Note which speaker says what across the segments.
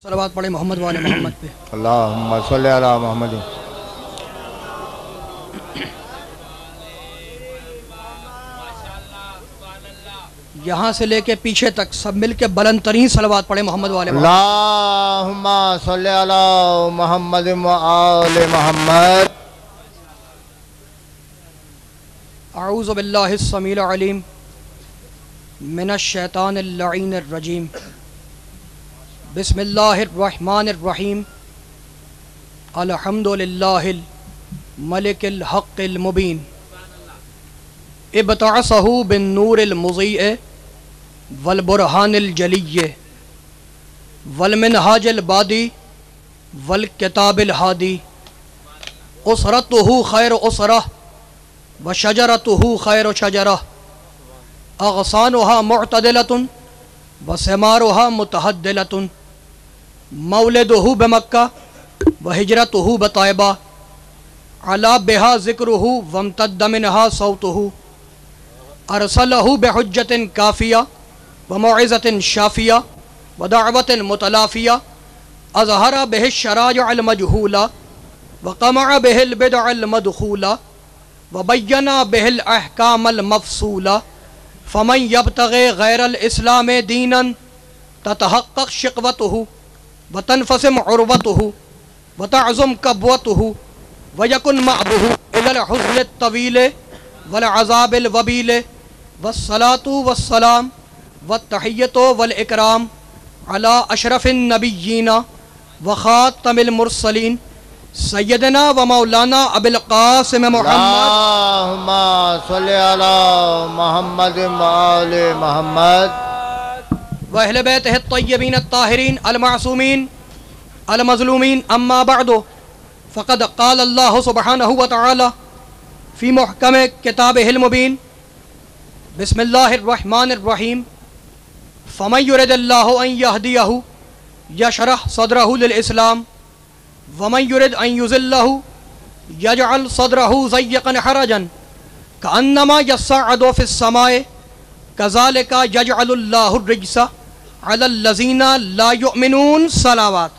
Speaker 1: सलवात पढ़े मोहम्मद वाले मोहम्मद पे।
Speaker 2: अल्लाहुम्मा सल्ली अला मोहम्मद।
Speaker 1: यहाँ से लेके पीछे तक सब मिल के बुलंद तरीन सलवात पढ़े मोहम्मद वाले।
Speaker 2: अल्लाहुम्मा सल्ली अला मोहम्मद व आले मोहम्मद।
Speaker 1: अऊज़ु बिल्लाहि स्समीउल अलीम मिनश शैतानिर लईनिर रजीम। बिस्मिल्लाहिर रहमानिर रहीम। अल्हम्दुलिल्लाहिल मलिकिल हक़्क़िल मुबीन। इब्तअसहु बिन नूरिल मुज़ीअ वल बुरहानिल जलिय्य वल मिनहाजिल बादी वल किताबिल हादी। उसरतुहु खैर उसरह व शजरतुहु खैर शजरह। अग़सानुहा मुअतदिलतुन व सिमारुहा मुतहद्दिलतुन। मौलिदुहु बमक्का व हिजरतुहु बतैबा। अला बिहा ज़िक्रुहु वम्तद्द मिनहा सौतुहु। अरसलहु बिहुज्जतिन काफ़िया व मौइज़तिन शाफ़िया व दअवतिन मुतलाफ़िया। अज़हरा बिहि शराइअल मजहूला व क़मअ बिहिल बिदअल मदख़ूला व बय्यना बिहिल अहकामल मफ़सूला। फ़मन यब्तग़ि गैरल इस्लाम दीनन ततहक़्क़क़ शिक़वतुहु व तनफ़सिम उर्वतुहु व तअज़ुम कब्वतुहु व यकुन मअबुहु इलल हुज़्नित तवील वल अज़ाबिल वबील। वस्सलातु वस्सलाम वत्तहिय्यतु वल इकराम अला अशरफिन नबिय्यीना व ख़ातमिल मुरसलीन सय्यदना व मौलाना अबिल क़ासिम मुहम्मद।
Speaker 2: अल्लाहुम्मा सल्ली अला मोहम्मद व आले मोहम्मद
Speaker 1: व अहले बैतिहि अत्तय्यबीन अत्ताहिरीन अल-मासूमीन अल-मज़लूमीन। अम्मा बअदु फ़क़द क़ाल अल्लाहु सुब्हानहु व तआला फ़ी मुहकम किताबिहिल मुबीन। बिस्मिल्लाहिर रहमानिर रहीम। फ़मन युरिदिल्लाहु अन यहदियहु यशरह सदरहु लिल इस्लाम व मन युरिद अन युज़िल्लहु यजअल सदरहु ज़य्यक़न हरजन कअन्नमा यस्सअदु फ़िस समाए कज़ालिका यजअलुल्लाहु रिज्सा अलल लज़ीना ला युमिनून। सलावत।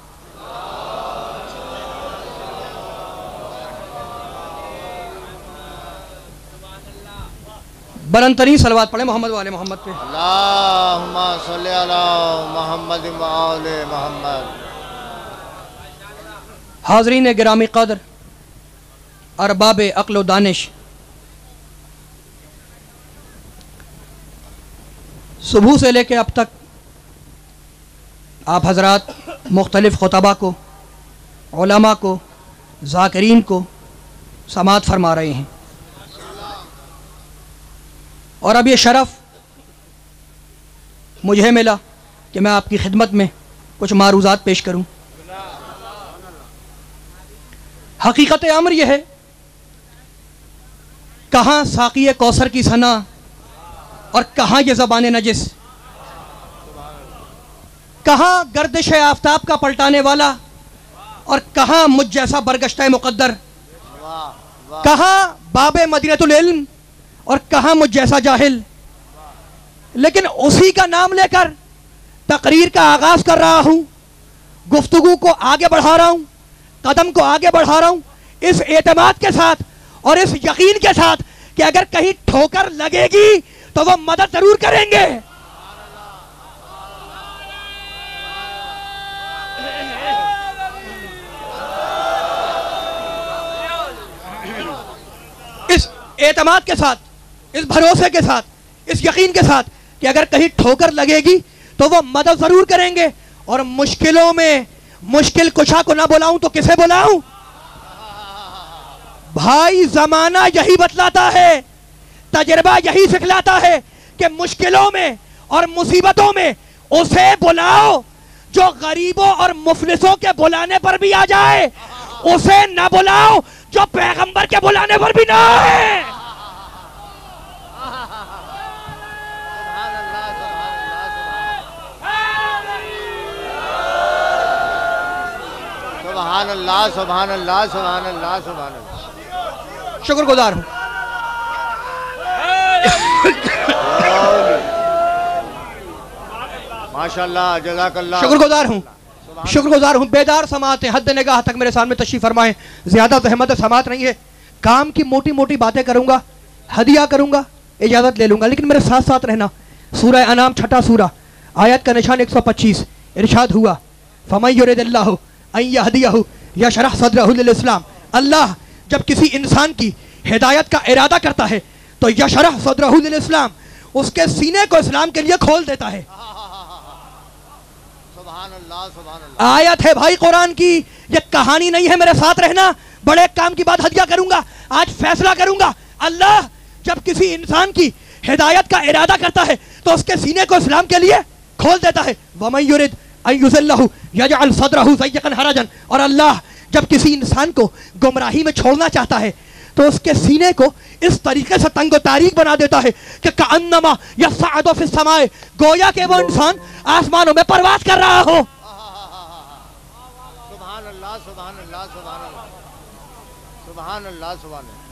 Speaker 1: बुलंद तरीन सलवात पढ़े मोहम्मद वाले मोहम्मद पे।
Speaker 2: अल्लाहुम्मा सल्ली अला मोहम्मद व आले मोहम्मद।
Speaker 1: हाज़रीन गिरामी क़द्र अरबाब अक़्ल व दानिश, सुबह से लेकर अब तक आप हज़रात मुख्तलिफ़ ख़ुतबा को, उलमा को, ज़ाकिरीन को समाअत फरमा रहे हैं और अब ये शरफ़ मुझे मिला कि मैं आपकी खिदमत में कुछ मारूज़ात पेश करूं। हकीकत अमर यह है, कहाँ साक़ी कौसर की सना और कहाँ ये ज़बान नजिस, कहाँ गर्दिश आफ़ताब का पलटाने वाला और कहाँ मुझ जैसा बरगश्ता मुक़द्दर, कहाँ बाबे मदीनतुल इल्म और कहाँ मुझ जैसा जाहिल। लेकिन उसी का नाम लेकर तकरीर का आगाज़ कर रहा हूँ, गुफ्तगू को आगे बढ़ा रहा हूँ, कदम को आगे बढ़ा रहा हूँ इस एतमाद के साथ और इस यकीन के साथ कि अगर कहीं ठोकर लगेगी तो वो मदद ज़रूर करेंगे। इस एतमाद के साथ, इस भरोसे के साथ, इस यकीन के साथ कि अगर कहीं ठोकर लगेगी तो वो मदद ज़रूर करेंगे। और मुश्किलों में मुश्किल कुशा को ना बुलाऊं तो किसे बुलाऊं? भाई ज़माना यही बतलाता है, तजर्बा यही सिखलाता है कि मुश्किलों में और मुसीबतों में उसे बुलाओ जो गरीबों और मुफलिसों के बुलाने पर भी आ जाए, उसे ना बुलाओ जो पैगंबर के बुलाने पर भी ना आए।
Speaker 2: सुभान अल्लाह सुभान अल्लाह सुभान अल्लाह सुभान अल्लाह।
Speaker 1: शुक्रगुजार हूँ।
Speaker 2: माशाल्लाह, जज़ाकल्लाह,
Speaker 1: शुक्रगुजार हूँ। शुक्रगुजार हूँ। बेदार समात है, हद निगाह तक मेरे सामने तशरीफ फरमाएं। ज्यादा जहमत समात नहीं है, काम की मोटी मोटी बातें करूंगा, हदिया करूंगा, इजाजत ले लूंगा, लेकिन मेरे साथ साथ रहना। सूरह अनाम छठा सूरा, आयत का निशान 125, इरशाद हुआ फमन युरिदिल्लाहु अन यहदियहु यशरह सदरहु लिल इस्लाम। अल्लाह जब किसी इंसान की हिदायत का इरादा करता है तो यशरह सदरहु लिल इस्लाम, उसके सीने को इस्लाम के लिए खोल देता है। आयत है भाई कुरान की, ये कहानी नहीं है। मेरे साथ रहना, बड़े काम की बात हदिया करूंगा, आज फैसला करूंगा। अल्लाह जब किसी इंसान की हिदायत का इरादा करता है तो उसके सीने को इस्लाम के लिए खोल देता है। वमन युरिद अन युज़िल्लहु यजअल सदरहु ज़य्यक़न हरजन। और अल्लाह जब किसी इंसान को गुमराही में छोड़ना चाहता है तो उसके सीने को इस तरीके से तंगो तारीक बना देता है कि कअन्नमा यस्अदु फिस समाए, गोया के वो इंसान आसमानों में परवास कर रहा हो।
Speaker 2: सुभान अल्लाह, सुभान अल्लाह, सुभान अल्लाह, सुभान अल्लाह, सुभान अल्लाह।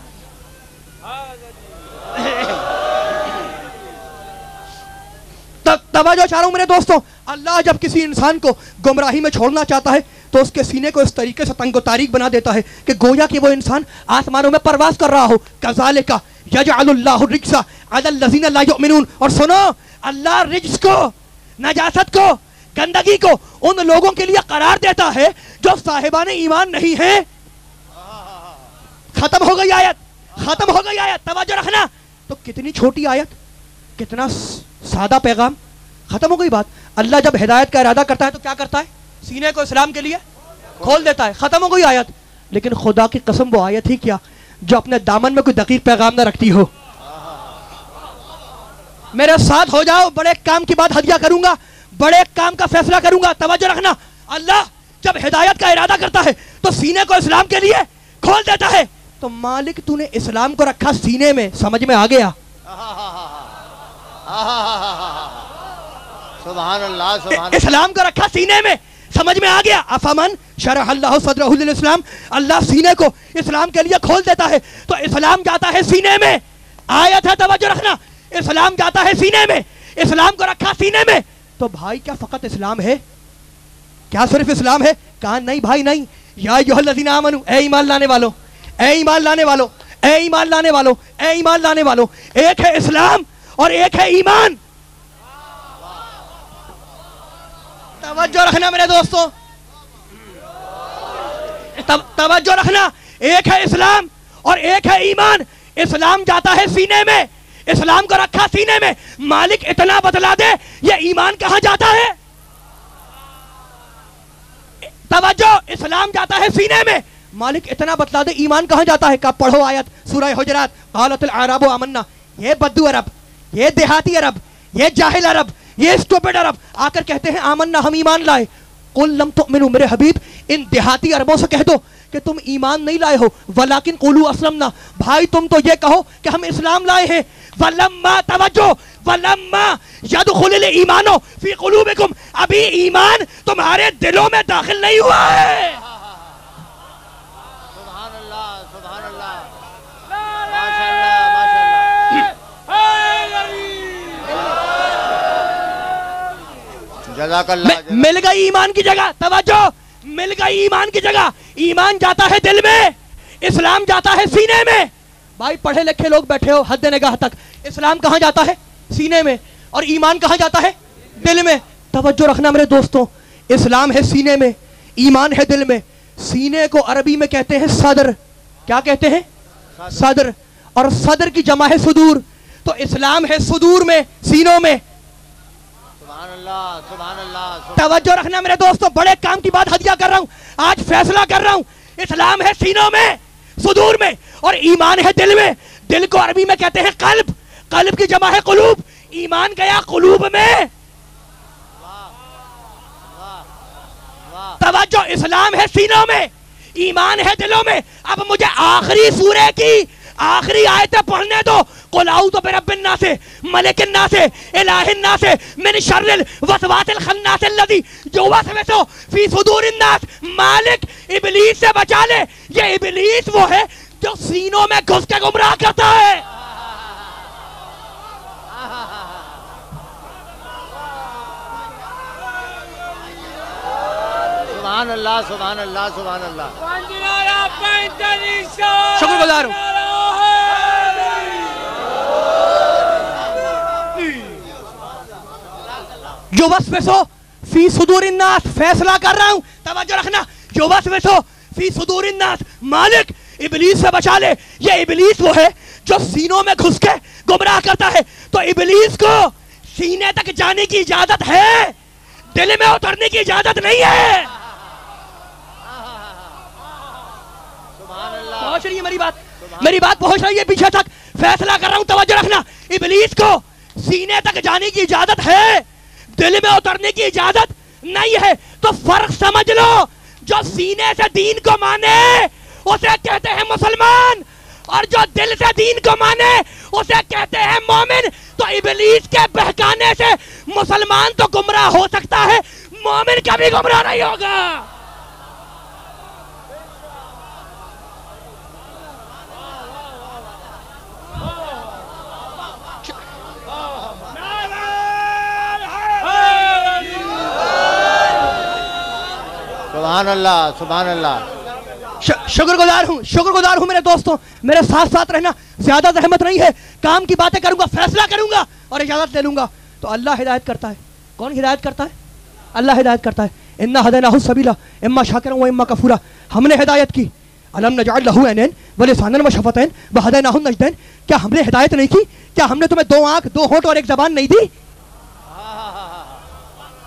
Speaker 1: तवज्जो चाह रहा हूं मेरे दोस्तों, अल्लाह जब किसी इंसान को गुमराही में छोड़ना चाहता है तो उसके सीने को इस तरीके से तंगो तारीक बना देता है कि गोया कि वो इंसान आसमानों में परवास कर रहा हो। कज़ालिका यजअलुल्लाहु रिज्सा अलल लज़ीना ला युमिनून। और सुनो, अल्लाह रिज्स को, नजासत को, गंदगी को उन लोगों के लिए करार देता है जो साहिबान ईमान नहीं है। खत्म हो गई आयत, खत्म हो गई आयत। तवज्जो रखना। तो कितनी छोटी आयत, कितना सादा पैगाम, खत्म हो गई बात। अल्लाह जब हिदायत का इरादा करता है तो क्या करता है? सीने को इस्लाम के लिए खोल देता है। खत्म हो गई आयत। लेकिन खुदा की कसम वो आयत ही क्या जो अपने दामन में कोई दकीक पैगाम ना रखती हो। मेरे साथ हो जाओ, बड़े काम की बात हदिया करूंगा, बड़े काम का फैसला करूंगा। तवज्जो रखना। अल्लाह जब हिदायत का इरादा करता है तो सीने को इस्लाम के लिए खोल देता है। तो मालिक तूने इस्लाम को रखा सीने में, समझ में आ गया?
Speaker 2: सुभान अल्लाह, सुभान
Speaker 1: इस्लाम को रखा सीने में, समझ में आ गया? अफमन शरह अल्लाहु सदरहु लिल इस्लाम, अल्लाह सीने को इस्लाम के लिए खोल देता है तो इस्लाम जाता है सीने में। आयत है, तवज्जो रखना। इस्लाम जाता है सीने में, इस्लाम को रखा सीने में। तो भाई क्या फकत इस्लाम है? क्या सिर्फ इस्लाम है? कहा नहीं भाई नहीं। या अय्युहल्लज़ीना आमनू, ए ईमान लाने वालों, ए ईमान लाने वालों, ए ईमान लाने वालों, ए ईमान लाने वालों, एक है इस्लाम और एक है ईमान। तवज्जो रखना मेरे दोस्तों, तवज्जो रखना। एक है इस्लाम और एक है ईमान। इस्लाम जाता है सीने में, इस्लाम को रखा सीने में। मालिक इतना बतला दे ये ईमान कहां जाता है। तवज्जो, इस्लाम जाता है सीने में, मालिक इतना बतला दे ईमान कहां जाता है। का पढ़ो आयत सूरह हुजरात, क़ालतिल अराबु आमन्ना। ये बद्दू अरब, ये देहाती अरब, ये जाहिल अरब, ये स्टूपिड अरब आकर कहते हैं आमन्ना, हम ईमान लाए। कुल लम तुमिनु, मेरे हबीब इन देहाती अरबों से कह दो कि तुम ईमान नहीं लाए हो। वलाकिन कुलू असलमना, भाई तुम तो ये कहो कि हम इस्लाम लाए हैं। वलम्मा, तवज्जो, वलम्मा यदखुलुल ईमानो फी कुलूबिकुम, अभी ईमान तुम्हारे दिलों में दाखिल नहीं हुआ है।
Speaker 2: सुभान अल्लाह, सुभान अल्लाह, माशाअल्लाह, माशाअल्लाह। जज़ाकल्लाह।
Speaker 1: मिल गई ईमान की जगह। तवज्जो, मिल गई ईमान की जगह। ईमान जाता है दिल में, इस्लाम जाता है सीने में। भाई पढ़े लिखे लोग बैठे हो, हद निगाह तक। इस्लाम कहां जाता है? सीने में। और ईमान कहां जाता है? दिल में। तवज्जो रखना मेरे दोस्तों, इस्लाम है सीने में, ईमान है दिल में। सीने को अरबी में कहते हैं सदर। क्या कहते हैं? सदर। और सदर की जमा है सुदूर। तो इस्लाम है सुदूर में, सीनों में।
Speaker 2: सुभान अल्लाह, सुभान अल्लाह।
Speaker 1: तवज्जो रखना मेरे दोस्तों, बड़े काम की बात हदिया कर रहा हूं, आज फैसला कर रहा हूं। इस्लाम है सीनों में, सुदूर में, और ईमान है दिल में। दिल को अरबी में कहते हैं कल्ब, कल्ब की जमा है कुलूब। ईमान गया कुलूब में। तवज्जो, इस्लाम है सीनों में, ईमान है दिलों में। अब मुझे आखिरी सूरे की आखिरी आयतें पढ़ने दो। कुल औज़ु बिरब्बिन नास, मलिकिन नास, इलाहिन नास, मिन शर्रिल वसवासिल खन्नास अल्लज़ी युवस्विसु फी सुदूरिन नास। मालिक इब्लीस से बचा ले। ये इब्लीस वो है जो सीनों में घुस के गुमराह करता है।
Speaker 2: सुभान अल्लाह सुभान अल्लाह सुभान अल्लाह।
Speaker 1: शुक्रगुजार हूँ। जो वस्वसो फी सुदूरिन नास, फैसला कर रहा हूं, तवज्जो रखना। जो वस्वसो फी सुदूरिन नास, मालिक इबलीस से बचा ले। ये इबलीस वो है जो सीनों में घुस के गुमराह करता है, तो इबलीस को सीने तक जाने की इजाजत है, दिल में उतरने की इजाजत नहीं है। पहुंच रही है मेरी बात पहुंच रही है पीछे तक। फैसला कर रहा हूं, तवज्जो रखना। इबलीस को सीने तक जाने की इजाजत है, दिल में उतरने की इजाजत नहीं है। तो फर्क समझ लो, जो सीने से दीन को माने उसे कहते हैं मुसलमान, और जो दिल से दीन को माने उसे कहते हैं मोमिन। तो इबलीस के बहकाने से मुसलमान तो गुमराह हो सकता है, मोमिन कभी गुमराह नहीं होगा।
Speaker 2: सुभान अल्लाह सुभान अल्लाह।
Speaker 1: शुक्रगुजार हूं मेरे दोस्तों, मेरे साथ साथ रहना। ज्यादा जहमत नहीं है, काम की बातें करूंगा, फैसला करूंगा और इजाजत ले लूंगा। तो अल्लाह हिदायत करता है। कौन हिदायत करता है? अल्लाह हिदायत करता है। इन्ना हदैनाहु सबीला इम्मा शाकिरन व इम्मा कफूरा। हमने हिदायत की। अलम नजअल लहू ऐनैन व लिसानन व शफतैन व हदैनाहु नजदैन। क्या हमने हिदायत नहीं की? क्या हमने तुम्हें 2 आंख, 2 होंठ और 1 ज़बान नहीं दी?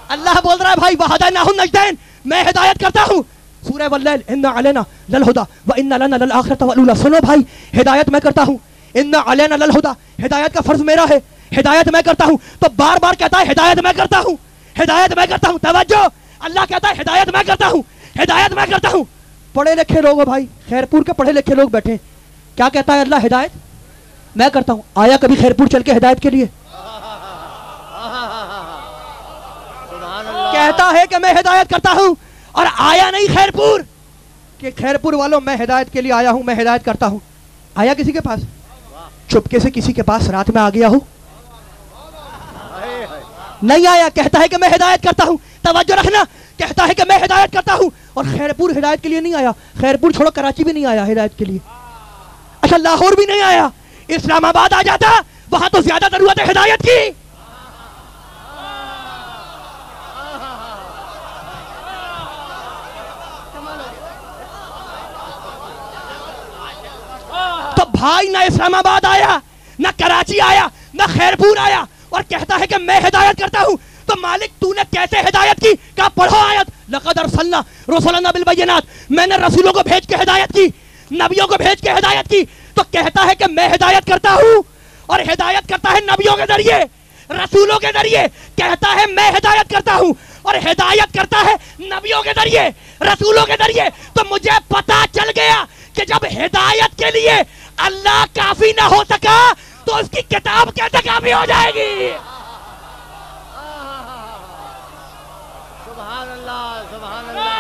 Speaker 1: अल्लाह बोल रहा है भाई व हदैनाहु नजदैन, मैं हिदायत करता हूं। सूरह वल्लैल इन्ना अलैना लल हुदा व इन्ना लना लल आखिरत वल ऊला। सुनो भाई, हिदायत मैं करता हूं। इन्ना अलैना लल हुदा, हिदायत का फर्ज मेरा है, हिदायत मैं करता हूं। तो बार बार कहता है हिदायत मैं करता हूं, हिदायत मैं करता हूं। तवज्जो, अल्लाह कहता है हिदायत मैं करता हूं, हिदायत मैं करता हूं। पढ़े लिखे लोग हो भाई, खैरपुर के पढ़े लिखे लोग बैठे, क्या कहता है अल्लाह? हिदायत मैं करता हूं। आया कभी खैरपुर चल के हिदायत के लिए? कहता है कि मैं हिदायत करता हूं और आया नहीं खैरपुर कि खैरपुर वालों मैं हिदायत के लिए आया हूं, मैं हिदायत करता हूं। आया किसी के पास? चुपके से किसी के पास रात में आ गया हूं? नहीं आया। कहता है कि मैं हिदायत करता हूं। तवज्जो रखना, कहता है कि मैं हिदायत करता हूं और खैरपुर हिदायत के लिए नहीं आया। खैरपुर छोड़ो, कराची भी नहीं आया हिदायत के लिए। अच्छा, लाहौर भी नहीं आया, इस्लामाबाद आ जाता, वहां तो ज्यादा जरूरत है हिदायत की। तो भाई ना इस्लामाबाद आया, ना कराची आया, ना खैरपुर आया और कहता है कि मैं हिदायत करता हूं। तो मालिक तूने कैसे हिदायत की? क्या पढ़ो आयत, लक़द अरसलना रुसुलना बिल बय्यिनात, मैंने रसूलों को भेज के हिदायत की, नबियों को भेज के हिदायत की। तो कहता है कि मैं हिदायत करता हूं और हिदायत करता है नबियों के जरिए, रसूलों के जरिए। कहता है मैं हिदायत करता हूं और हिदायत करता है नबियों के जरिए, रसूलों के जरिए। तो मुझे पता चल गया कि जब हिदायत के लिए अल्लाह काफी ना हो सका तो उसकी किताब कैसे काफी हो जाएगी?
Speaker 2: सुभान अल्लाह सुभान अल्लाह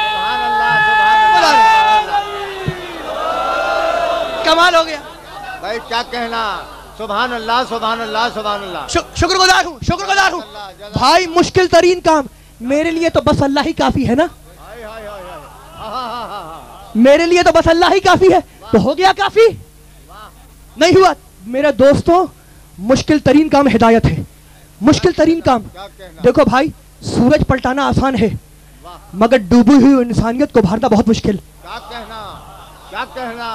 Speaker 2: सुभान अल्लाह सुभान अल्लाह।
Speaker 1: कमाल हो गया
Speaker 2: भाई, क्या कहना। सुभान अल्लाह सुभान अल्लाह सुभान अल्लाह।
Speaker 1: शुक्रगुजार हूँ भाई। मुश्किल तरीन काम मेरे लिए तो बस अल्लाह ही काफी है ना। मेरे लिए तो बस अल्लाह ही काफी है। तो हो गया काफी? नहीं हुआ मेरे दोस्तों। मुश्किल तरीन काम हिदायत है, मुश्किल तरीन काम। देखो भाई, सूरज पलटाना आसान है मगर डूबी हुई इंसानियत को उभारना बहुत मुश्किल।
Speaker 2: क्या कहना, क्या कहना।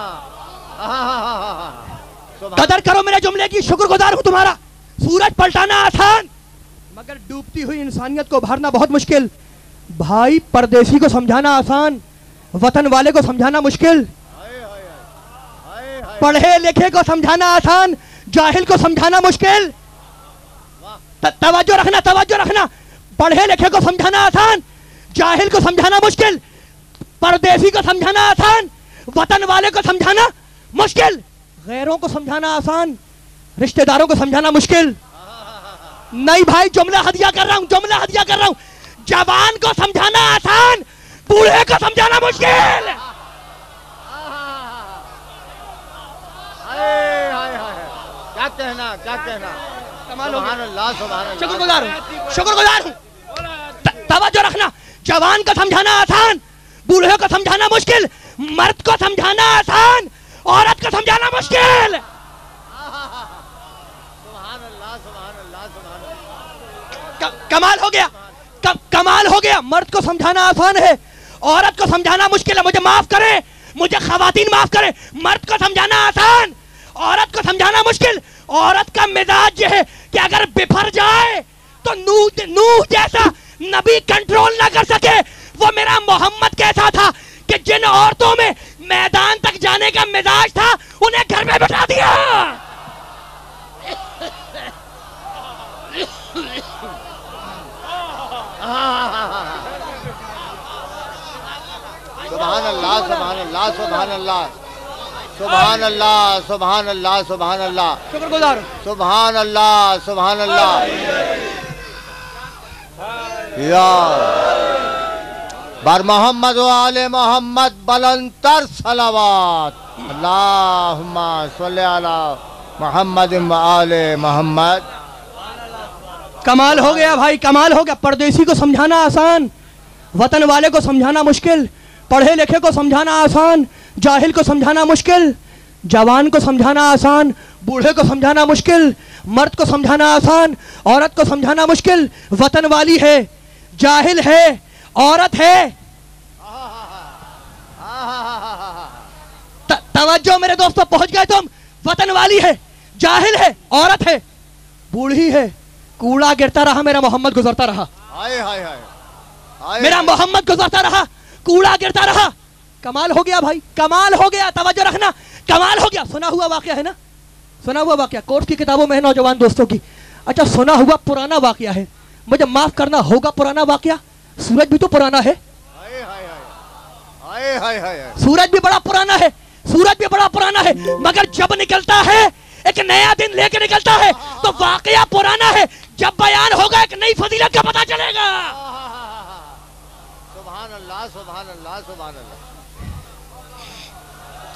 Speaker 1: कदर करो मेरे जुमले की, शुक्रगुजार हूं तुम्हारा। सूरज पलटाना आसान मगर डूबती हुई इंसानियत को उभारना बहुत मुश्किल। भाई, परदेसी को समझाना आसान, वतन वाले को समझाना मुश्किल। पढ़े लिखे को समझाना आसान, जाहिल को समझाना मुश्किल। तवज्जो रखना, तवज्जो रखना। पढ़े लिखे को समझाना आसान, जाहिल को समझाना मुश्किल। परदेसी को समझाना आसान, वतन वाले को समझाना मुश्किल। गैरों को समझाना आसान, रिश्तेदारों को समझाना मुश्किल। नहीं भाई, जुमला हदिया कर रहा हूं, जुमला हदिया कर रहा हूं। जवान को समझाना आसान, बूढ़े को समझाना मुश्किल।
Speaker 2: क्या कहना, क्या कहना। सुभान अल्लाह सुभान अल्लाह।
Speaker 1: शुक्रगुजार हूं, शुक्रगुजार हूं। तवज्जो रखना, जवान को समझाना आसान, बूढ़े को समझाना मुश्किल, मर्द को समझाना आसान, औरत को समझाना मुश्किल। कमाल हो गया, कमाल हो गया। मर्द को समझाना आसान है, औरत को समझाना मुश्किल है। मुझे माफ करें, मुझे खवातीन माफ करें, मर्द को समझाना आसान, औरत को समझाना मुश्किल। औरत का मिजाज ये है कि अगर बिफर जाए तो नूह जैसा नबी कंट्रोल ना कर सके। वो मेरा मोहम्मद कैसा था कि जिन औरतों में मैदान तक जाने का मिजाज था उन्हें घर में बिठा दिया।
Speaker 2: सुभान अल्लाह, सुभान अल्लाह, सुभान अल्लाह, सुभान अल्लाह, सुभान अल्लाह, सुभान अल्लाह,
Speaker 1: शुक्रगुजार,
Speaker 2: सुभान अल्लाह, सुभान अल्लाह। या बर मोहम्मद व आले मोहम्मद बुलंदतर सलावत। अल्लाहुम्मा सल्ली अला मोहम्मद व आले मोहम्मद।
Speaker 1: कमाल हो गया भाई, कमाल हो गया। परदेसी को समझाना आसान, वतन वाले को समझाना मुश्किल, पढ़े लिखे को समझाना आसान, जाहिल को समझाना मुश्किल, जवान को समझाना आसान, बूढ़े को समझाना मुश्किल, मर्द को समझाना आसान, औरत को समझाना मुश्किल। वतन वाली है, जाहिल है, औरत है। तवज्जो मेरे दोस्तों, पहुंच गए तुम। वतन वाली है, जाहिल है, औरत है, बूढ़ी है, कूड़ा गिरता रहा, मेरा मोहम्मद गुजरता रहा।
Speaker 2: हाय हाय हाय,
Speaker 1: मेरा मोहम्मद गुजरता रहा, कूड़ा गिरता रहा। कमाल हो गया भाई, कमाल हो गया। तवज्जो रखना, कमाल हो गया। सुना हुआ वाकया है ना, सुना हुआ वाकया कोर्स की किताबों में है नौजवान दोस्तों की। अच्छा, सुना हुआ पुराना वाकया है, मुझे माफ करना होगा। पुराना वाकया, सूरज भी तो पुराना है।
Speaker 2: हाय हाय हाय, हाय हाय,
Speaker 1: सूरज भी बड़ा पुराना है, सूरज भी बड़ा पुराना है, मगर जब निकलता है एक नया दिन लेके निकलता है तो वाकया पुराना है। जब बयान होगा एक नई फजीलत का पता चलेगा।
Speaker 2: सुभान अल्लाह, सुभान अल्लाह, सुभान अल्लाह।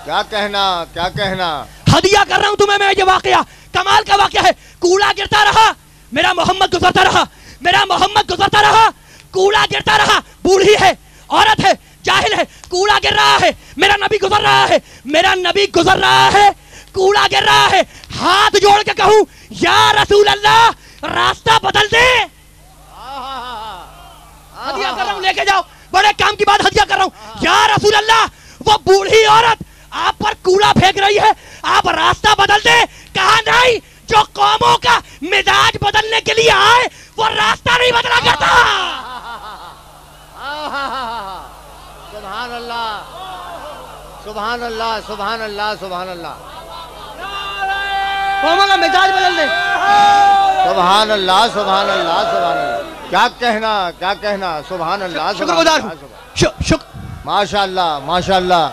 Speaker 2: क्या कहना, क्या कहना।
Speaker 1: हदिया कर रहा हूं तुम्हें मैं। ये वाकया कमाल का वाकया है। कूड़ा गिरता रहा, मेरा मोहम्मद गुजरता रहा, मेरा मोहम्मद गुजरता रहा, कूड़ा गिरता रहा। बूढ़ी है, औरत है, जाहिल है, कूड़ा गिर रहा है, मेरा नबी गुजर रहा है, मेरा नबी गुजर रहा है, कूड़ा गिर रहा है। हाथ जोड़ के कहूं, या रसूल अल्लाह, रास्ता बदल दे। हदिया कर रहा हूं, लेके जाओ। बड़े काम की बात हदिया कर रहा हूं। या रसूल अल्लाह, वो बूढ़ी औरत आप पर कूड़ा फेंक रही है, आप रास्ता बदल दे। कहा नहीं, जो कौमों का मिजाज बदलने के लिए आए वो रास्ता नहीं बदला करता।
Speaker 2: सुभान अल्लाह, सुभान अल्लाह, सुभान अल्लाह, सुभान अल्लाह।
Speaker 1: कौमों का मिजाज बदल दे।
Speaker 2: सुभान अल्लाह, सुभान अल्लाह, सुभान अल्लाह। क्या कहना, क्या कहना। सुभान अल्लाह,
Speaker 1: शुक्रगुजार हूं।
Speaker 2: माशाअल्लाह, माशाअल्लाह।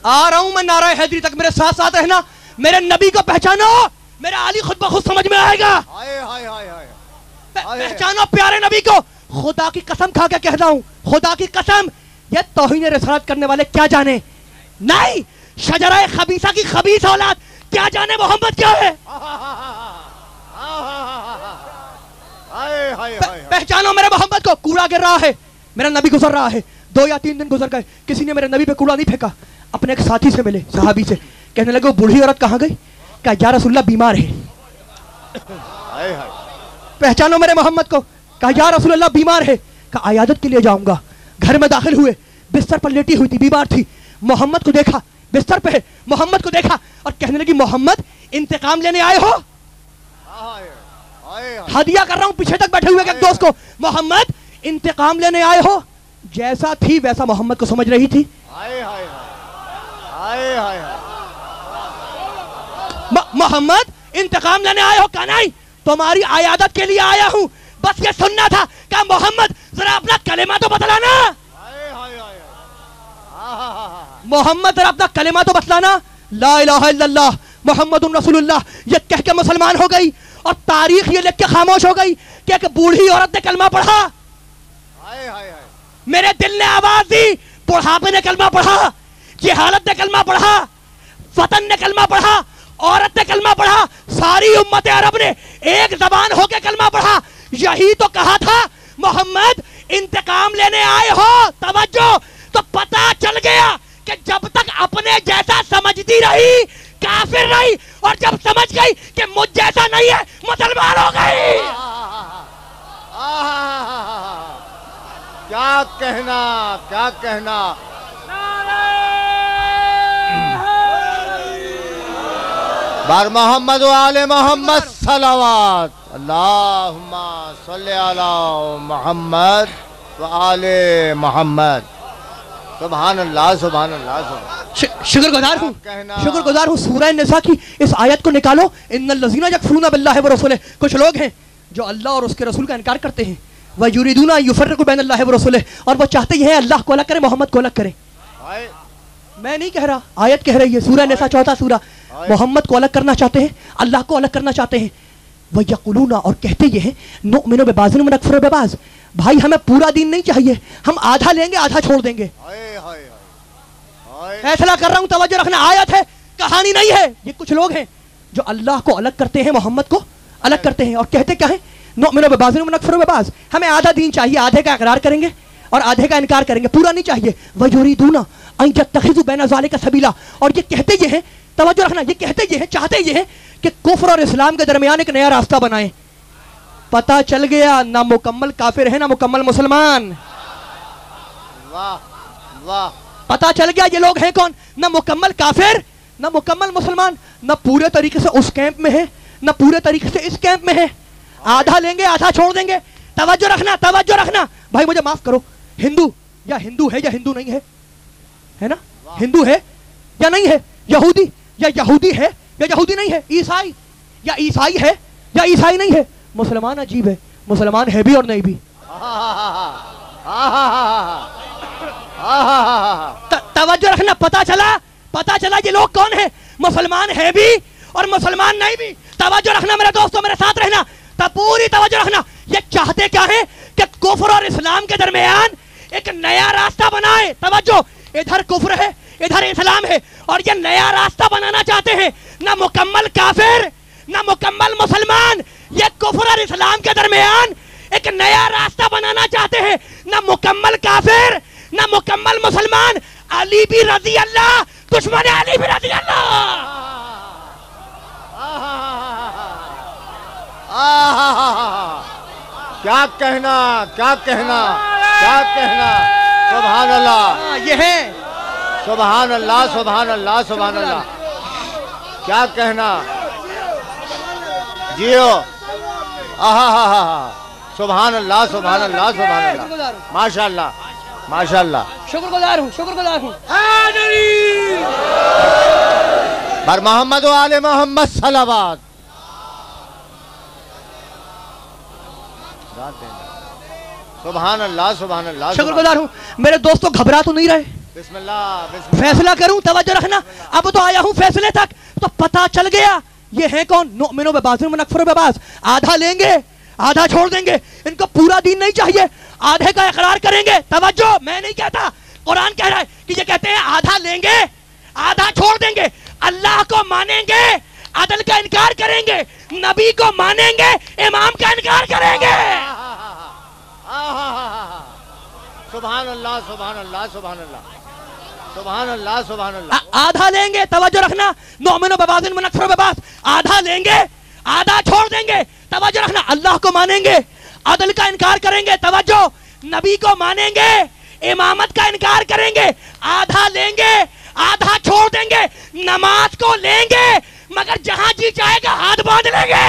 Speaker 1: आ रहा हूं मैं नारा हैदरी तक, मेरे साथ साथ रहना। मेरे नबी को पहचानो, मेरा अली खुद ब खुद समझ में आएगा।
Speaker 2: हाय हाय हाय हाय,
Speaker 1: पहचानो प्यारे नबी को। खुदा की कसम खा के कहता हूं, खुदा की कसम, ये तौहीन रिसालत करने वाले क्या जाने, नहीं शजरा खबीसा की खबीस औलाद क्या जाने मोहम्मद क्या है। पहचानो मेरे मोहम्मद को। कूड़ा गिर रहा है, मेरा नबी गुजर रहा है। 2 या 3 दिन गुजर गए, किसी ने मेरे नबी पे कूड़ा नहीं फेंका। अपने एक साथी से मिले, सहाबी से, कहने लगे वो बूढ़ी औरत कहाँ गई? क्या या रसूलल्लाह बीमार है। पहचानो मेरे मोहम्मद को। कहा या रसूलल्लाह बीमार है। कहा आयादत के लिए जाऊंगा। घर में दाखिल हुए, बिस्तर पर लेटी हुई थी, बीमार थी। मोहम्मद को देखा, बिस्तर पे है, मोहम्मद को देखा और कहने लगी मोहम्मद इंतकाम लेने आए हो? हदिया कर रहा हूं पीछे तक बैठे हुए एक दोस्त को। मोहम्मद इंतकाम लेने आए हो? जैसा थी वैसा मोहम्मद को समझ रही थी। मोहम्मद इंतकाम लेने आए हो? कहा नहीं, तुम्हारी आयादत के लिए आया हूं, बस ये सुनना था। कहा मोहम्मद जरा अपना कलेमा तो बतलाना। मोहम्मद जरा अपना कलेमा तो बतलाना। ला इलाहा इल्लल्लाह मुहम्मदुर रसूलुल्लाह ये कह के मुसलमान हो गई और तारीख ये लिख के खामोश हो गई कि एक बूढ़ी औरत ने कलमा पढ़ा। मेरे दिल ने आवाज दी, बुढ़ापे ने कलमा पढ़ा, जहालत ने कलमा पढ़ा, वतन ने कलमा पढ़ा, औरत ने कलमा पढ़ा, सारी उम्मत अरब ने एक जबान होकर कलमा पढ़ा। यही तो कहा था मोहम्मद इंतकाम लेने आए हो, तवज्जो, तो पता चल गया कि जब तक अपने जैसा समझती रही काफिर रही, और जब समझ गई कि मुझ जैसा नहीं है मुसलमान हो गई।
Speaker 2: क्या कहना, क्या कहना। बार मोहम्मद व आले मोहम्मद सलावत, अल्लाहुम्मा सल्ली अला मोहम्मद व आले मोहम्मद। सुभान अल्लाह, सुभान अल्लाह, सुभान।
Speaker 1: शुक्रगुजार हूँ सूरह निसा की इस आयत को निकालो, इन्नल लज़ीना यकफुरूना बिल्लाहि व रसूलिही। कुछ लोग हैं जो अल्लाह और उसके रसूल का इनकार करते हैं, व युरीदूना युफर्रिकू बैनल्लाहि व रसूलिही, और वो चाहते हैं अल्लाह को अलग करे, मोहम्मद को अलग करे। मैं नहीं कह रहा, आयत कह रही है, सूरह निसा 4 सूरा। मोहम्मद को अलग करना चाहते हैं, अल्लाह को अलग करना चाहते हैं। वह यक़ुलूना, और कहते ये हैं, नुमिनु बिबाज़िन व नकफ़ुरु बिबाज़, भाई हमें पूरा दीन नहीं चाहिए, हम आधा लेंगे आधा छोड़ देंगे। फैसला कर रहा हूं, तवज्जो रखना, आयत है, कहानी नहीं है। ये कुछ लोग हैं जो अल्लाह को अलग करते हैं, मोहम्मद को अलग करते हैं, और कहते क्या है, नुमिनु बिबाज़िन व नकफ़ुरु बिबाज़, हमें आधा दीन चाहिए, आधे का इकरार करेंगे और आधे का इनकार करेंगे, पूरा नहीं चाहिए। व युरीदूना अन यत्तखिज़ू बैन ज़ालिका सबीला, और ये कहते ये हैं, तवज्जो रखना, ये कहते ये हैं, चाहते ये हैं कि कुफ्र और इस्लाम के दरमियान एक नया रास्ता बनाए। पता चल गया ना मुकम्मल काफिर है ना मुकम्मल मुसलमान।
Speaker 2: वाह वाह,
Speaker 1: पता चल गया ये लोग हैं कौन, ना मुकम्मल काफिर ना मुकम्मल मुसलमान, ना पूरे तरीके से उस कैंप में है ना पूरे तरीके से इस कैंप में है, आधा लेंगे आधा छोड़ देंगे। तवज्जो रखना, तवज्जो रखना, भाई मुझे माफ करो, हिंदू या हिंदू है या हिंदू नहीं है ना, हिंदू है या नहीं है, यहूदी या यहूदी है या यहूदी नहीं है, ईसाई या ईसाई है या ईसाई नहीं है। मुसलमान अजीब है, मुसलमान है भी और नहीं भी। तवज्जो रखना, पता चला ये लोग कौन है, मुसलमान है भी और मुसलमान नहीं भी। तवज्जो रखना मेरे दोस्तों, मेरे साथ रहना, तब पूरी तवज्जो रखना। ये चाहते क्या है कि कुफ्र और इस्लाम के दरमियान एक नया रास्ता बनाए। तवज्जो, इधर कुफ्र है इधर इस्लाम है, और ये नया रास्ता बनाना चाहते हैं। ना मुकम्मल काफिर ना मुकम्मल मुसलमान, ये कुफ्र और इस्लाम के दरमियान एक नया रास्ता बनाना चाहते हैं। ना मुकम्मल काफिर ना मुकम्मल मुसलमान, अली भी रजी अल्लाह, दुश्मन अली भी रजी अल्लाह।
Speaker 2: क्या कहना, क्या कहना, क्या कहना। सुभान अल्लाह,
Speaker 1: ये है,
Speaker 2: सुभान अल्लाह, सुभान अल्लाह, सुभान अल्लाह। क्या कहना, जियो, सुभान अल्लाह, सुभान अल्लाह, सुभान अल्लाह, माशाअल्लाह, माशाअल्लाह।
Speaker 1: शुक्रगुजार हूँ, शुक्रगुजार हूँ।
Speaker 2: बर मोहम्मद व आले मोहम्मद सलावत। सुभान अल्लाह, सुभान अल्लाह।
Speaker 1: शुक्रगुजार हूँ मेरे दोस्तों, घबरा तो नहीं रहे।
Speaker 2: बिस्मिल्लाह, बिस्मिल्लाह।
Speaker 1: फैसला करूं, तवज्जो रखना, अब तो आया हूं फैसले तक। तो पता चल गया ये है कौन, नुमिनु बिबाज़िन व नकफ़ुरु बिबाज़, आधा लेंगे आधा छोड़ देंगे, इनको पूरा दीन नहीं चाहिए, आधे का इकरार करेंगे। तवज्जो, मैं नहीं कहता, कुरान कह रहा है कि ये कहते हैं आधा लेंगे आधा छोड़ देंगे, अल्लाह को मानेंगे अदल का इनकार करेंगे, नबी को मानेंगे इमाम का इनकार करेंगे।
Speaker 2: सुभान अल्लाह, सुभान अल्लाह, सुभान अल्लाह, सुभान अल्लाह, सुभान अल्लाह।
Speaker 1: आधा लेंगे, तवज्जो रखना, नुमिनु बिबाज़िन व नकफ़ुरु बिबाज़, आधा लेंगे आधा छोड़ देंगे। तवज्जो रखना, अल्लाह को मानेंगे अदल का इनकार करेंगे, तवज्जो, नबी को मानेंगे इमामत का इनकार करेंगे, आधा लेंगे आधा छोड़ देंगे, नमाज को लेंगे मगर जहां जी चाहेगा हाथ बांध लेंगे।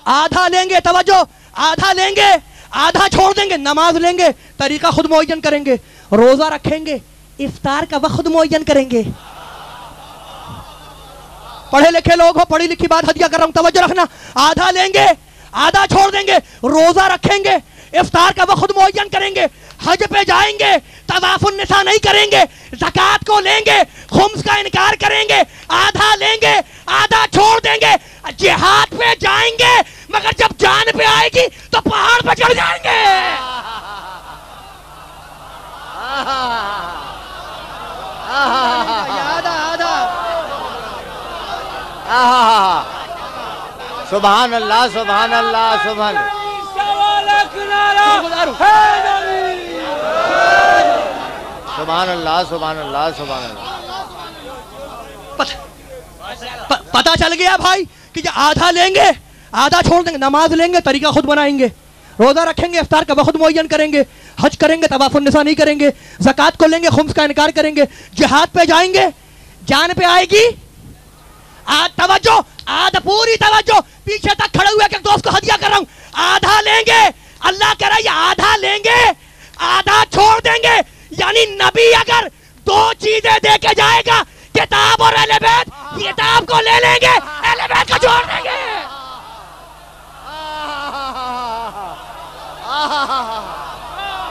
Speaker 1: आधा लेंगे, तवज्जो, आधा लेंगे आधा छोड़ देंगे, नमाज लेंगे, तरीका खुद मुअय्यन करेंगे, रोजा रखेंगे, इफ्तार का वक्त खुद मुअय्यन करेंगे। पढ़े लिखे लोग हो, पढ़ी लिखी बात हदिया कर रहा हूं, तवज्जो रखना, आधा लेंगे आधा छोड़ देंगे, रोजा रखेंगे, इफ्तार का वक्त खुद मुअय्यन करेंगे, हज पे जाएंगे, तवाफुन निसा नहीं करेंगे, ज़कात को लेंगे, खुम्स का इनकार करेंगे, आधा लेंगे आधा छोड़ देंगे, जिहाद पे जाएंगे मगर जब जान पे आएगी तो पहाड़ पे चढ़ जाएंगे।
Speaker 2: सुभान अल्लाह, सुभान अल्लाह, सुभान सुभान अल्लाह, सुभान अल्लाह, सुभान अल्लाह।
Speaker 1: पता चल गया भाई कि जो आधा लेंगे आधा छोड़ देंगे, नमाज लेंगे तरीका खुद बनाएंगे, रोजा रखेंगे इफ्तार का वक्त मुअय्यन करेंगे, हज करेंगे तवाफुन निसा नहीं करेंगे, ज़कात को लेंगे खुम्स का इनकार करेंगे, जिहाद पे जाएंगे जान पे आएगी। तवज्जो, आधा पूरी तवज्जो, पीछे तक खड़े हुए के दोस्त को हदिया कर रहा हूं। आधा लेंगे, अल्लाह कह रहा है आधा लेंगे आधा छोड़ देंगे। यानी नबी अगर दो चीजें दे के जाएगा, किताब और अहले बैत, किताब को ले लेंगे, अहले बैत को छोड़ देंगे।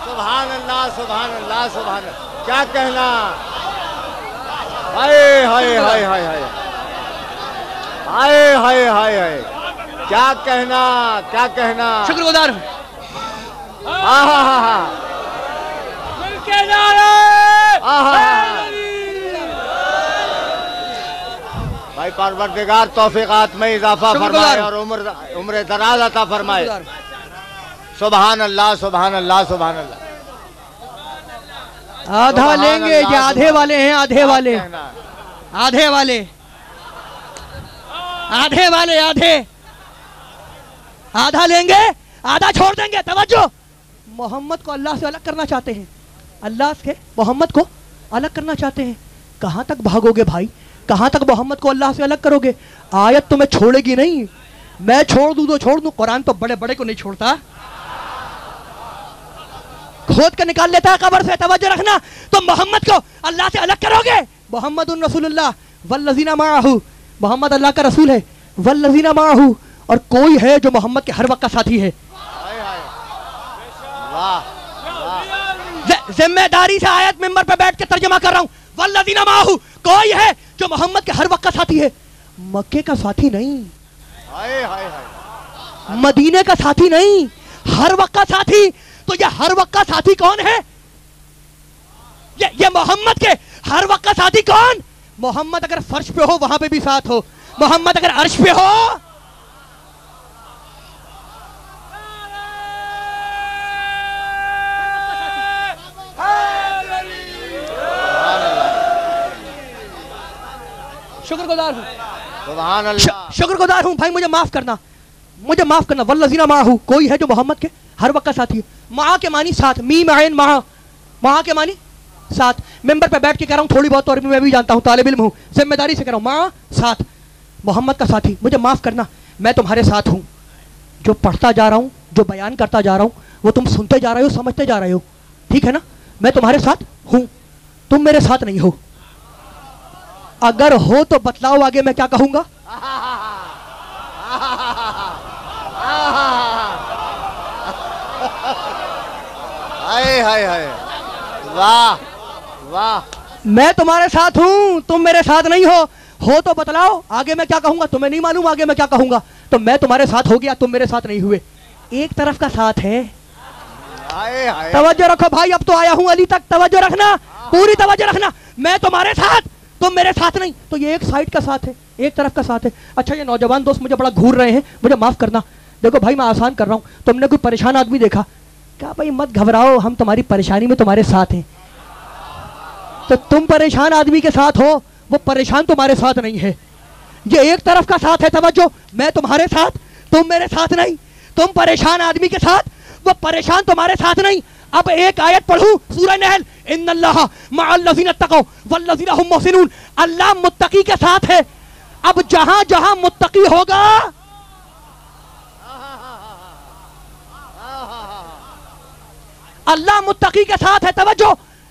Speaker 2: सुभान अल्लाह, सुभान अल्लाह, सुभान अल्लाह। क्या कहना, हाय हाय हाय हाय हाय हाय हाय हाय हाय, क्या कहना, क्या कहना।
Speaker 1: शुक्रगुजार
Speaker 2: भाई परवरदिगार तौफीकात में इजाफा फरमाए और उम्र दराज अता फरमाए। सुभान अल्लाह, सुभान अल्लाह, सुभान अल्लाह।
Speaker 1: आधा लेंगे, ये आधे वाले हैं, आधे वाले, आधे वाले, आधे वाले, आधे, आधा लेंगे आधा छोड़ देंगे। तवज्जो, मोहम्मद को अल्लाह से अलग करना चाहते हैं, अल्लाह से मोहम्मद को अलग करना चाहते हैं। कहां तक भागोगे भाई, कहां तक मोहम्मद को अल्लाह से अलग करोगे? आयत तुम्हें छोड़ेगी नहीं। मैं छोड़ दूं तो छोड़ दूं, कुरान तो बड़े बड़े को नहीं छोड़ता, खोद के निकाल लेता है कब्र से। तवज्जो रखना, तो मोहम्मद को अल्लाह से अलग करोगे। मोहम्मदुर रसूलुल्लाह वल्लज़ीना माअहू, मोहम्मद अल्लाह का रसूल है, वल्लज़ीना माअहू, और कोई है जो मोहम्मद के हर वक्त का साथी है। जिम्मेदारी से आयत मिंबर पे बैठ के तर्जुमा कर रहा हूं। वल्लज़ीना माअहू, कोई है जो मोहम्मद के हर वक्त का साथी है, मक्के का साथी नहीं, मदीने का साथी नहीं, हर वक्त का साथी। तो ये हर वक्त का साथी कौन है? ये मोहम्मद के हर वक्त का साथी कौन? मोहम्मद अगर फर्श पे हो वहां पे भी साथ हो, मोहम्मद अगर अर्श पे हो, शुक्रगुजार हूं,
Speaker 2: सुभान अल्लाह,
Speaker 1: शुक्रगुजार हूं भाई, मुझे माफ करना, मुझे माफ करना। वल्लज़ीना माअहू, कोई है जो मोहम्मद के हर वक्त का साथी है। माँ के मानी साथ, मीम ऐन माँ, माँ के मानी साथ। मेंबर पे बैठ के कह रहा हूँ, थोड़ी बहुत और मैं भी जानता हूँ, तालिब इल्म हूँ, जिम्मेदारी से कह रहा हूँ, माँ साथ, मोहम्मद का साथी। मुझे माफ करना, मैं तुम्हारे साथ हूँ। जो पढ़ता जा रहा हूँ, जो बयान करता जा रहा हूँ, वो तुम सुनते जा रहे हो, समझते जा रहे हो, ठीक है ना? मैं तुम्हारे साथ हूँ, तुम मेरे साथ नहीं हो। अगर हो तो बतलाओ आगे मैं क्या कहूंगा।
Speaker 2: हाय हाय हाय, वाह वाह।
Speaker 1: मैं तुम्हारे साथ हूं, तुम मेरे साथ नहीं हो तो बतलाओ आगे मैं क्या कहूंगा। तुम्हें नहीं मालूम आगे मैं क्या कहूंगा, तो मैं तुम्हारे साथ हो गया, तुम मेरे साथ नहीं हुए। एक तरफ का साथ है।
Speaker 2: हाय हाय,
Speaker 1: तवज्जो रखो भाई, अब तो आया हूं अली तक, तवज्जो रखना, पूरी तवज्जो रखना। मैं तुम्हारे साथ, तुम मेरे साथ नहीं, तो ये एक साइड का साथ है, एक तरफ का साथ है। अच्छा, ये नौजवान दोस्त मुझे बड़ा घूर रहे हैं, मुझे माफ करना। देखो भाई, मैं आसान कर रहा हूं। तुमने कोई परेशान आदमी देखा, क्या भाई मत घबराओ, हम तुम्हारी परेशानी में तुम्हारे साथ हैं। तो तुम परेशान आदमी के साथ हो, वो परेशान तुम्हारे साथ नहीं है। ये एक तरफ का साथ है। तवज्जो, मैं तुम्हारे साथ, तुम मेरे साथ नहीं। तुम परेशान आदमी के साथ, वो परेशान तुम्हारे साथ नहीं। अब एक आयत पढ़ूं, सूरह नहल, इन्नल्लाहा मअल्लज़ीना तक़ौ वल्लज़ीना हुम मुहसिनून। अल्लाह मुत्तकी के साथ है। अब जहां जहां मुत्तकी होगा, अल्लाह मुत्तकी के साथ है। तवज्जो,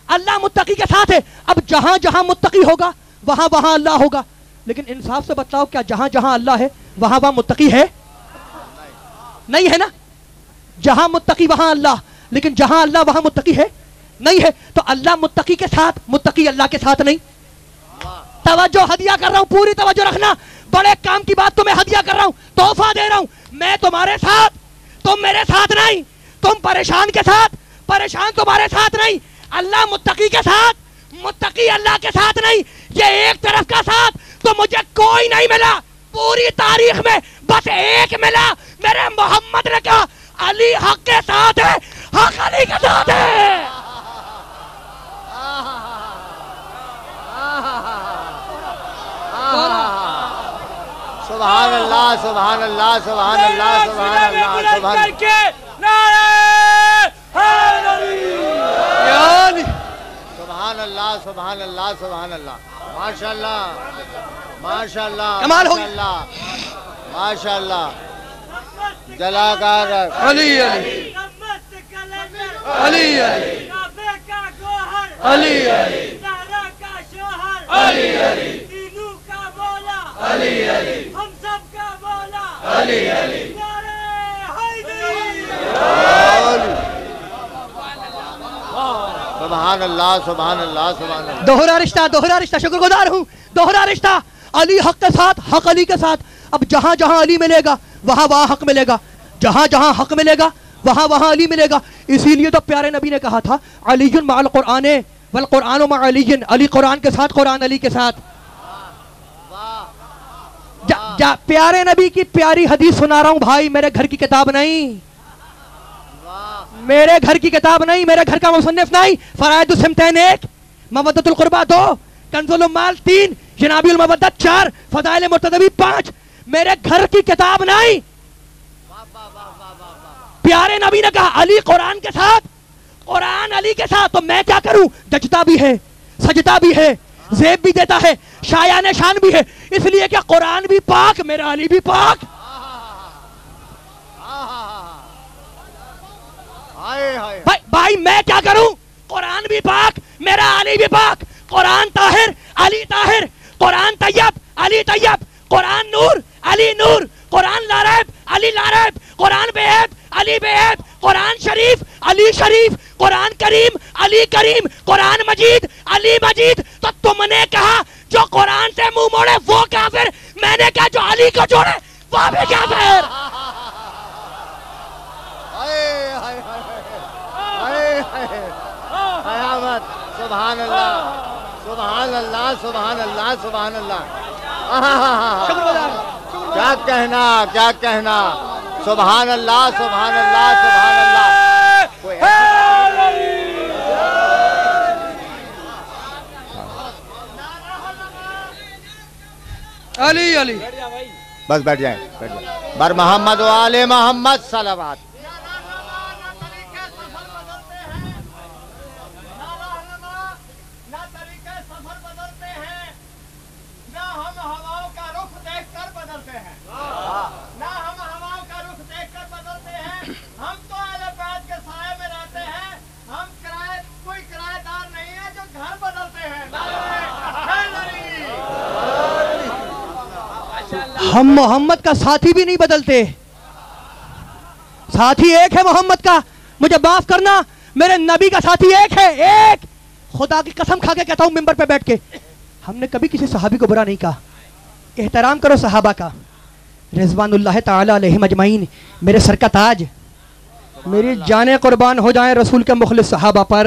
Speaker 1: अल्लाह मुत्तकी के साथ है। अब जहां जहां मुत्तकी होगा वहां वहां अल्लाह होगा। लेकिन इंसाफ से बताओ, क्या जहां जहां अल्लाह है वहां वहां मुत्तकी है? नहीं है ना। जहां मुत्तकी वहां अल्लाह, लेकिन जहां अल्लाह वहां मुत्तकी है नहीं है। तो अल्लाह मुत्तकी के साथ, मुत्तकी अल्लाह के साथ नहीं। तवज्जो, हदिया कर रहा हूं, पूरी तवज्जो रखना। बड़े काम की बात तुम्हें हदिया कर रहा हूं, तोहफा दे रहा हूं। मैं तुम्हारे साथ, तुम मेरे साथ नहीं। तुम परेशान के साथ, परेशान तुम्हारे साथ नहीं। अल्लाह मुत्तकी के साथ, मुत्तकी अल्लाह के साथ नहीं। ये एक तरफ का साथ तो मुझे कोई नहीं मिला। पूरी तारीख में बस एक मिला, मेरे मोहम्मद ने कहा अली हक के साथ है, हक अली के साथ है।
Speaker 2: सुभान अल्लाह, सुभान अल्लाह, सुभान अल्लाह, सुभान अल्लाह, सुभान अल्लाह, सुभान अल्लाह, सुभान अल्लाह, माशाअल्लाह, माशाअल्लाह,
Speaker 1: कमाल हो
Speaker 2: माशाअल्लाह, जलाकार
Speaker 1: अली अली अली अली अली अली अली अली अली
Speaker 3: हम सब का मौला
Speaker 1: अली अली
Speaker 2: सुभान अल्लाह, सुभान अल्लाह, सुभान अल्लाह।
Speaker 1: दोहरा रिश्ता, शुक्रगुजार हूँ। दोहरा रिश्ता, अली हक के साथ, हक अली के साथ। अब जहां जहां अली मिलेगा वहां वहां हक मिलेगा, जहां जहां हक मिलेगा वहां वहां अली मिलेगा। इसीलिए तो प्यारे नबी ने कहा था अलीयुन मअल कुरआन वल कुरआन मअ अलीयुन, अली कुरान के साथ, कुरान अली के साथ। प्यारे नबी की प्यारी हदीस सुना रहा हूं भाई, मेरे घर की किताब नहीं, मेरे घर की किताब नहीं, मेरे घर का मुसन्निफ नहीं। फराइदुस सिमतैन 1, मवद्दतुल कुर्बा 2, कंजुल माल 3, जनाबिल मवद्दत 4, फदाइल मुर्तदबी 5, मेरे घर की किताब नहीं। प्यारे नबी ने कहा अली कुरान के साथ, कुरान अली के साथ। तो मैं क्या करूं? जचता भी है, सजता भी है, ज़ेब भी देता है, शायान शान भी है। इसलिए क्या कुरान भी पाक, मेरा अली भी पाक। भाई मैं क्या करूं? कुरान भी पाक, मेरा अली भी पाक। कुरान ताहिर, अली ताहिर। कुरान तैयब, अली तैयब। कुरान नूर, अली नूर। कुरान लारैब, अली लारैब। कुरान बेऐब, अली बेऐब। कुरान शरीफ, अली शरीफ। कुरान करीम, अली करीम। कुरान मजीद, अली मजीद। तो तुमने कहा जो कुरान से मुंह मोड़े वो काफिर, मैंने कहा जो अली को जोड़े वो भी काफिर।
Speaker 2: सुभान अल्लाह, सुभान अल्लाह, सुभान अल्लाह, सुभान अल्लाह। क्या कहना, क्या कहना। सुभान अल्लाह, सुभान अल्लाह, सुभान अल्लाह।
Speaker 1: अली अली
Speaker 2: बस बैठ जाए, बैठ जाए। बर मोहम्मद व आले मोहम्मद सलावत।
Speaker 1: हम मोहम्मद का साथी भी नहीं बदलते, साथी एक है मोहम्मद का। मुझे माफ करना, मेरे नबी का साथी एक है, एक। खुदा की कसम खा के कहता हूं मिंबर पे बैठ के, हमने कभी किसी सहाबी को बुरा नहीं कहा। एहतराम करो सहाबा का, रिजवानुल्लाह ताला अलैहिम अजमईन। मेरे सर का ताज, मेरी जाने कुर्बान हो जाए रसूल के मुखलिस सहाबा पर।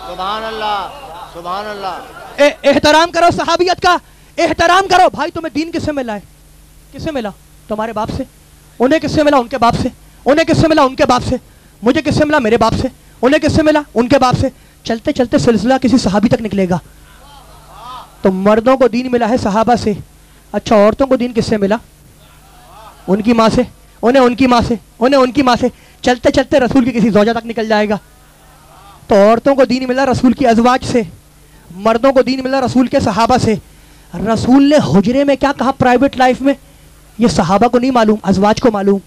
Speaker 2: सुभान अल्लाह, सुभान अल्लाह।
Speaker 1: एहतराम करो सहाबियत का, एहतराम करो। भाई तुम्हें दीन किससे मिला है? किससे मिला? तुम्हारे बाप से। उन्हें किससे मिला? उनके बाप से। उन्हें किससे मिला? उनके बाप से। मुझे किससे मिला? मेरे बाप से। उन्हें किससे मिला? उनके बाप से। चलते चलते सिलसिला किसी सहाबी तक निकलेगा। तो मर्दों को दीन मिला है सहाबा से। अच्छा, औरतों को दीन किससे मिला? उनकी माँ से। उन्हें उनकी माँ से, उन्हें उनकी माँ से। चलते चलते रसूल की किसी ज़ौजा तक निकल जाएगा। तो औरतों को दीन मिला रसूल की अज़वाज से, मर्दों को दीन मिला रसूल के सहाबा से। रसूल ने हुजरे में क्या कहा प्राइवेट लाइफ में, ये सहाबा को नहीं मालूम, अज़वाज को मालूम।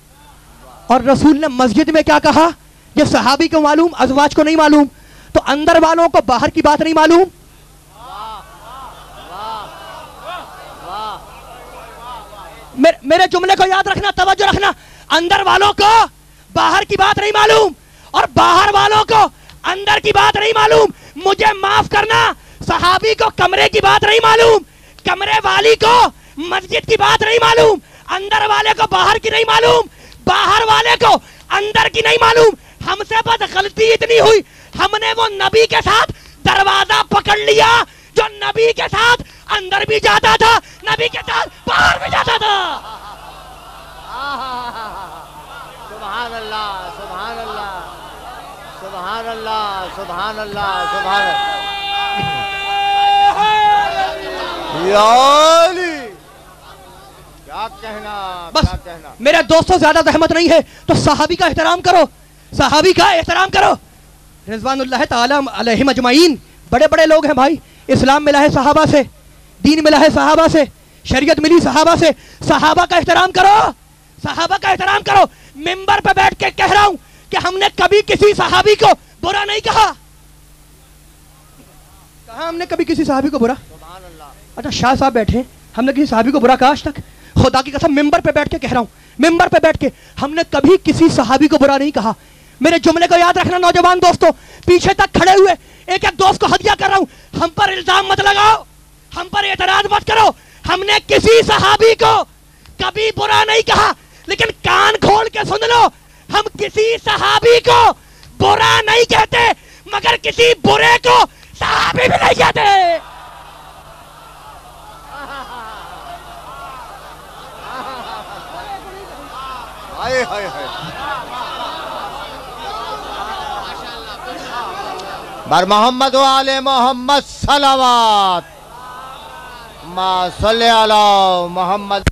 Speaker 1: और रसूल ने मस्जिद में क्या कहा, ये सहाबी को मालूम, अज़वाज को नहीं मालूम। तो अंदर वालों को बाहर की बात नहीं मालूम। मेरे जुमले को याद रखना, तवज्जो रखना। अंदर वालों को बाहर की बात नहीं मालूम और बाहर वालों को अंदर की बात नहीं मालूम। मुझे माफ करना, सहाबी को कमरे की बात नहीं मालूम, कमरे वाली को मस्जिद की बात नहीं मालूम, अंदर वाले को बाहर की नहीं मालूम, बाहर वाले को अंदर की नहीं मालूम। हमसे बस गलती इतनी हुई, हमने वो नबी के साथ दरवाजा पकड़ लिया जो नबी के साथ अंदर भी जाता था, नबी के साथ बाहर भी जाता था।
Speaker 2: सुभान अल्लाह, सुभान अल्लाह, सुभान अल्लाह, सुभान अल्लाह, सुभान क्या कहना,
Speaker 1: बस
Speaker 2: क्या कहना।
Speaker 1: मेरे दोस्तों ज्यादा जहमत नहीं है तो सहाबी का एहतराम करो, सहाबी का एहतराम करो। रिजवानुल्लाह ताला अलैहिम अजमाइन बड़े बड़े लोग हैं भाई। इस्लाम मिला है सहाबा से, दीन मिला है सहाबा से, शरीयत मिली सहाबा से। सहाबा का एहतराम करो, सहाबा का एहतराम करो। मिंबर पे बैठ के कह रहा हूं कि हमने कभी किसी सहाबी को बुरा नहीं कहा। कहा हमने कभी किसी सहाबी को बुरा? अच्छा शाह साहब बैठे, हमने किसी सहाबी को बुरा कहा आज तक? खुदा की कसम मिंबर पे बैठ के कह रहा हूं, मिंबर पे बैठ के हमने कभी किसी सहाबी को बुरा नहीं कहा। मेरे जुमले को याद रखना नौजवान दोस्तों, पीछे तक खड़े हुए एक एक दोस्त को हदिया कर रहा हूं, हम पर इल्जाम मत लगाओ, हम पर एतराज मत करो। हमने किसी सहाबी को कभी बुरा नहीं कहा, लेकिन कान खोल के सुन लो, हम किसी सहाबी को बुरा नहीं कहते, मगर किसी बुरे को सहाबी भी नहीं कहते।
Speaker 2: हाय हाय हाय। बर मोहम्मद व आले मोहम्मद सलावत, मा सल्ले अला मोहम्मद।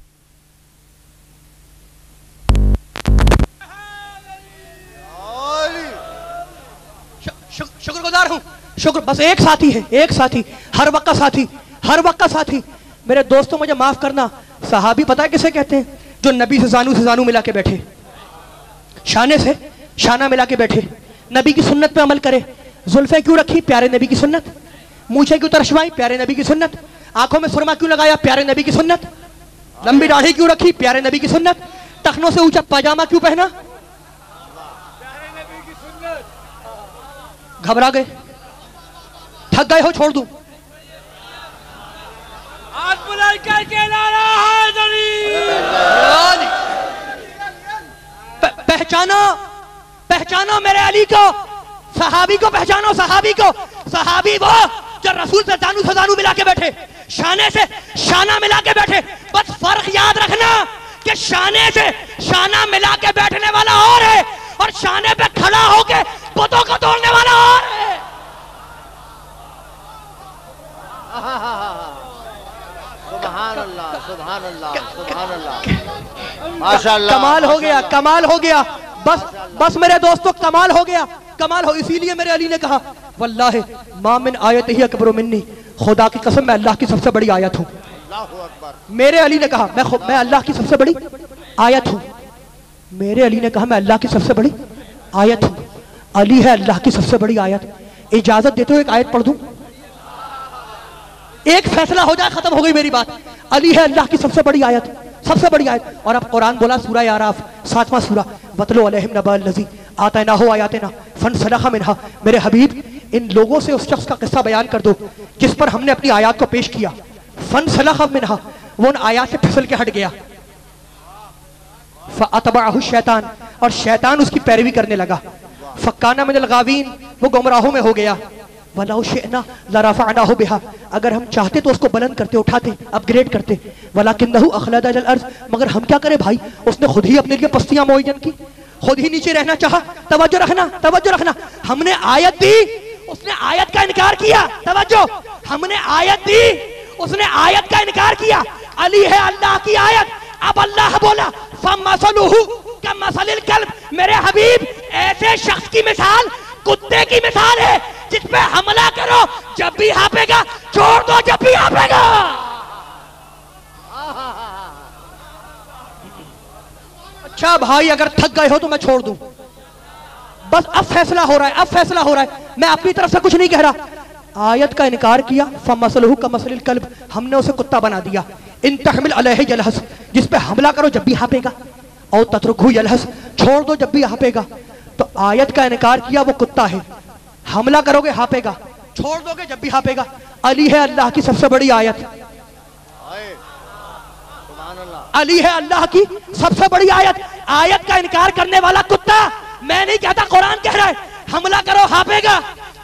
Speaker 1: शुक्रगुजार हूं, शुक्र। बस एक साथी है, एक साथी, हर वक्त का साथी, हर वक्त का साथी। मेरे दोस्तों मुझे माफ करना, सहाबी पता है किसे कहते हैं? जो नबी से जानू मिला के बैठे, शाने से शाना मिला के बैठे, नबी की सुन्नत पे अमल करे। जुल्फे क्यों रखी? प्यारे नबी की सुन्नत। मूछे क्यों तरशवाई? प्यारे नबी की सुन्नत। आंखों में सुरमा क्यों लगाया? प्यारे नबी की सुन्नत। लंबी दाढ़ी क्यों रखी? प्यारे नबी की सुन्नत। टखनों से ऊंचा पाजामा क्यों पहना? घबरा गए, थक गए हो? छोड़ दूं?
Speaker 3: हाथ बुलंद करके नारा हैदरी।
Speaker 1: पहचानो, पहचानो मेरे अली को, सहाबी को पहचानो, सहाबी को। सहाबी वो जो रसूल से जानू मिला के बैठे, शाने से शाना मिला के बैठे। बस फर्क याद रखना कि शाने से शाना मिला के बैठने वाला और है, और शाने पे खड़ा होके बुतों को तोड़ने वाला और है।
Speaker 2: सुभान अल्लाह, सुभान अल्लाह, सुभान अल्लाह, माशाअल्लाह।
Speaker 1: कमाल हो गया, कमाल हो गया। बस बस मेरे दोस्तों, कमाल हो गया, कमाल हो। इसीलिए मेरे अली ने कहा वल्लाहि मा मिन आयत ही अकबर मिन्नी, खुदा की कसम मैं अल्लाह की सबसे बड़ी आयत हूं। मेरे अली ने कहा मैं अल्लाह की सबसे बड़ी आयत हूं। मेरे अली ने कहा मैं अल्लाह की सबसे बड़ी आयत हूं। अली है अल्लाह की सबसे बड़ी आयत। इजाजत देते हो एक आयत पढ़ दूं? एक फैसला हो जाए, खत्म हो गई मेरी बात। अली है अल्लाह की सबसे बड़ी आयत, सबसे बड़ी आयत। और अब कुरान बोला, सूरह आराफ 7वां सूरा, वतलो अलैहिम नबअल लज़ी आतैनाहु आयातिना फनसलखा मिनहा। मेरे हबीब इन लोगों से उस शख्स का किस्सा बयान कर दो जिस पर हमने अपनी आयत को पेश किया। फनसलखा मिनहा, वो उन आयत से फिसल के हट गया। फअतबअहु शैतान, और शैतान उसकी पैरवी करने लगा। फकाना मिनल गावीन, वो गुमराहों में हो गया। वलाउ शिअना लरफअनाहु बिहा, अगर हम चाहते तो उसको बुलंद करते, उठाते, अपग्रेड करते। वलाकिन्नहु अखलदा अल अर्ज़, मगर हम क्या करें भाई, उसने खुद ही अपने लिए पस्तियां मुअय्यन की, खुद ही नीचे रहना चाहा। तवज्जो रखना, तवज्जो रखना। हमने आयत दी, उसने आयत का इनकार किया। तवज्जो, हमने आयत दी, उसने आयत का इनकार किया। अली है अल्लाह की आयत। अब अल्लाह बोला फमसलुहु कमसलिल कल्ब, मेरे हबीब ऐसे शख्स की मिसाल कुत्ते की मिसाल है जिस पे हमला करो जब भी हापेगा, छोड़ दो जब भी हापेगा। अच्छा भाई, अगर थक गए हो तो मैं छोड़ दूं। बस अब फैसला हो रहा है, अब फैसला हो रहा है। मैं अपनी तरफ से कुछ नहीं कह रहा। आयत का इनकार किया, फमसलुहु कमसलिल कल्ब, हमने उसे कुत्ता बना दिया। इन तहमिल अलैहि यलहस, जिस पे हमला करो जब भी हापेगा, और ततरुकहु यलहस, छोड़ दो जब भी हापेगा। तो आयत का इनकार किया, वो कुत्ता है, हमला करोगे हापेगा, छोड़ दोगे जब भी हापेगा। अली है अल्लाह की सबसे बड़ी आयत। अली है अल्लाह की सबसे बड़ी आयत। आयत का इनकार करने वाला कुत्ता, मैं नहीं कहता, कुरान कह रहा है, हमला करो हापेगा,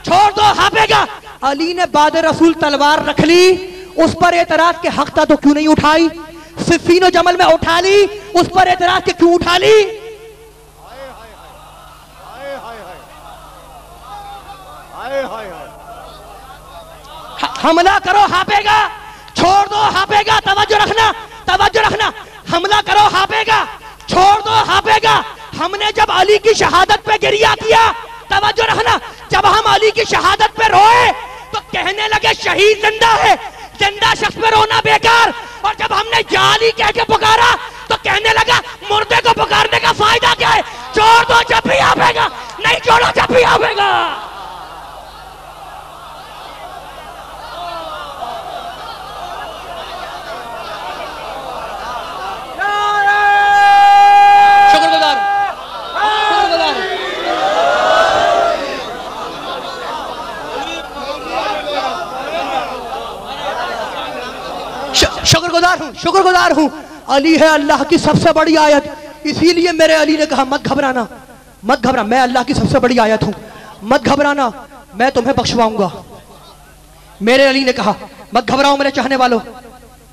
Speaker 1: छोड़ दो हापेगा। अली ने बाद रसूल तलवार रख ली, उस पर एतराज के हक था तो क्यों नहीं उठाई? सिफीन और जमल में उठा ली, उस पर एतराज के क्यों उठा ली? हमला करो हापेगा, छोड़ दो हापेगा, तवज्जो रखना, तवज्जो रखना। हमला करो हापेगा, छोड़ दो हापेगा। हमने जब अली की शहादत पे गिरिया किया, तवज्जो रखना, जब हम अली की शहादत पे रोए तो कहने लगे शहीद जिंदा है, जिंदा शख्स पे रोना बेकार। और जब हमने जाली कह के पुकारा तो कहने लगा मुर्दे को पुकारने का फायदा क्या है? छोड़ दो जब भी आवेगा, नहीं छोड़ो जब भी आवेगा। शुक्रगुजार, शुक्रगुजार, शुक्रगुजार हूं, शुक्रगुजार हूं। अली है अल्लाह की सबसे बड़ी आयत, इसीलिए मेरे अली ने कहा मत घबराना, मत घबरा, मैं अल्लाह की सबसे बड़ी आयत हूं, मत घबराना, मैं तुम्हें बख्शवाऊंगा। मेरे अली ने कहा मत घबराओ मेरे चाहने वालों,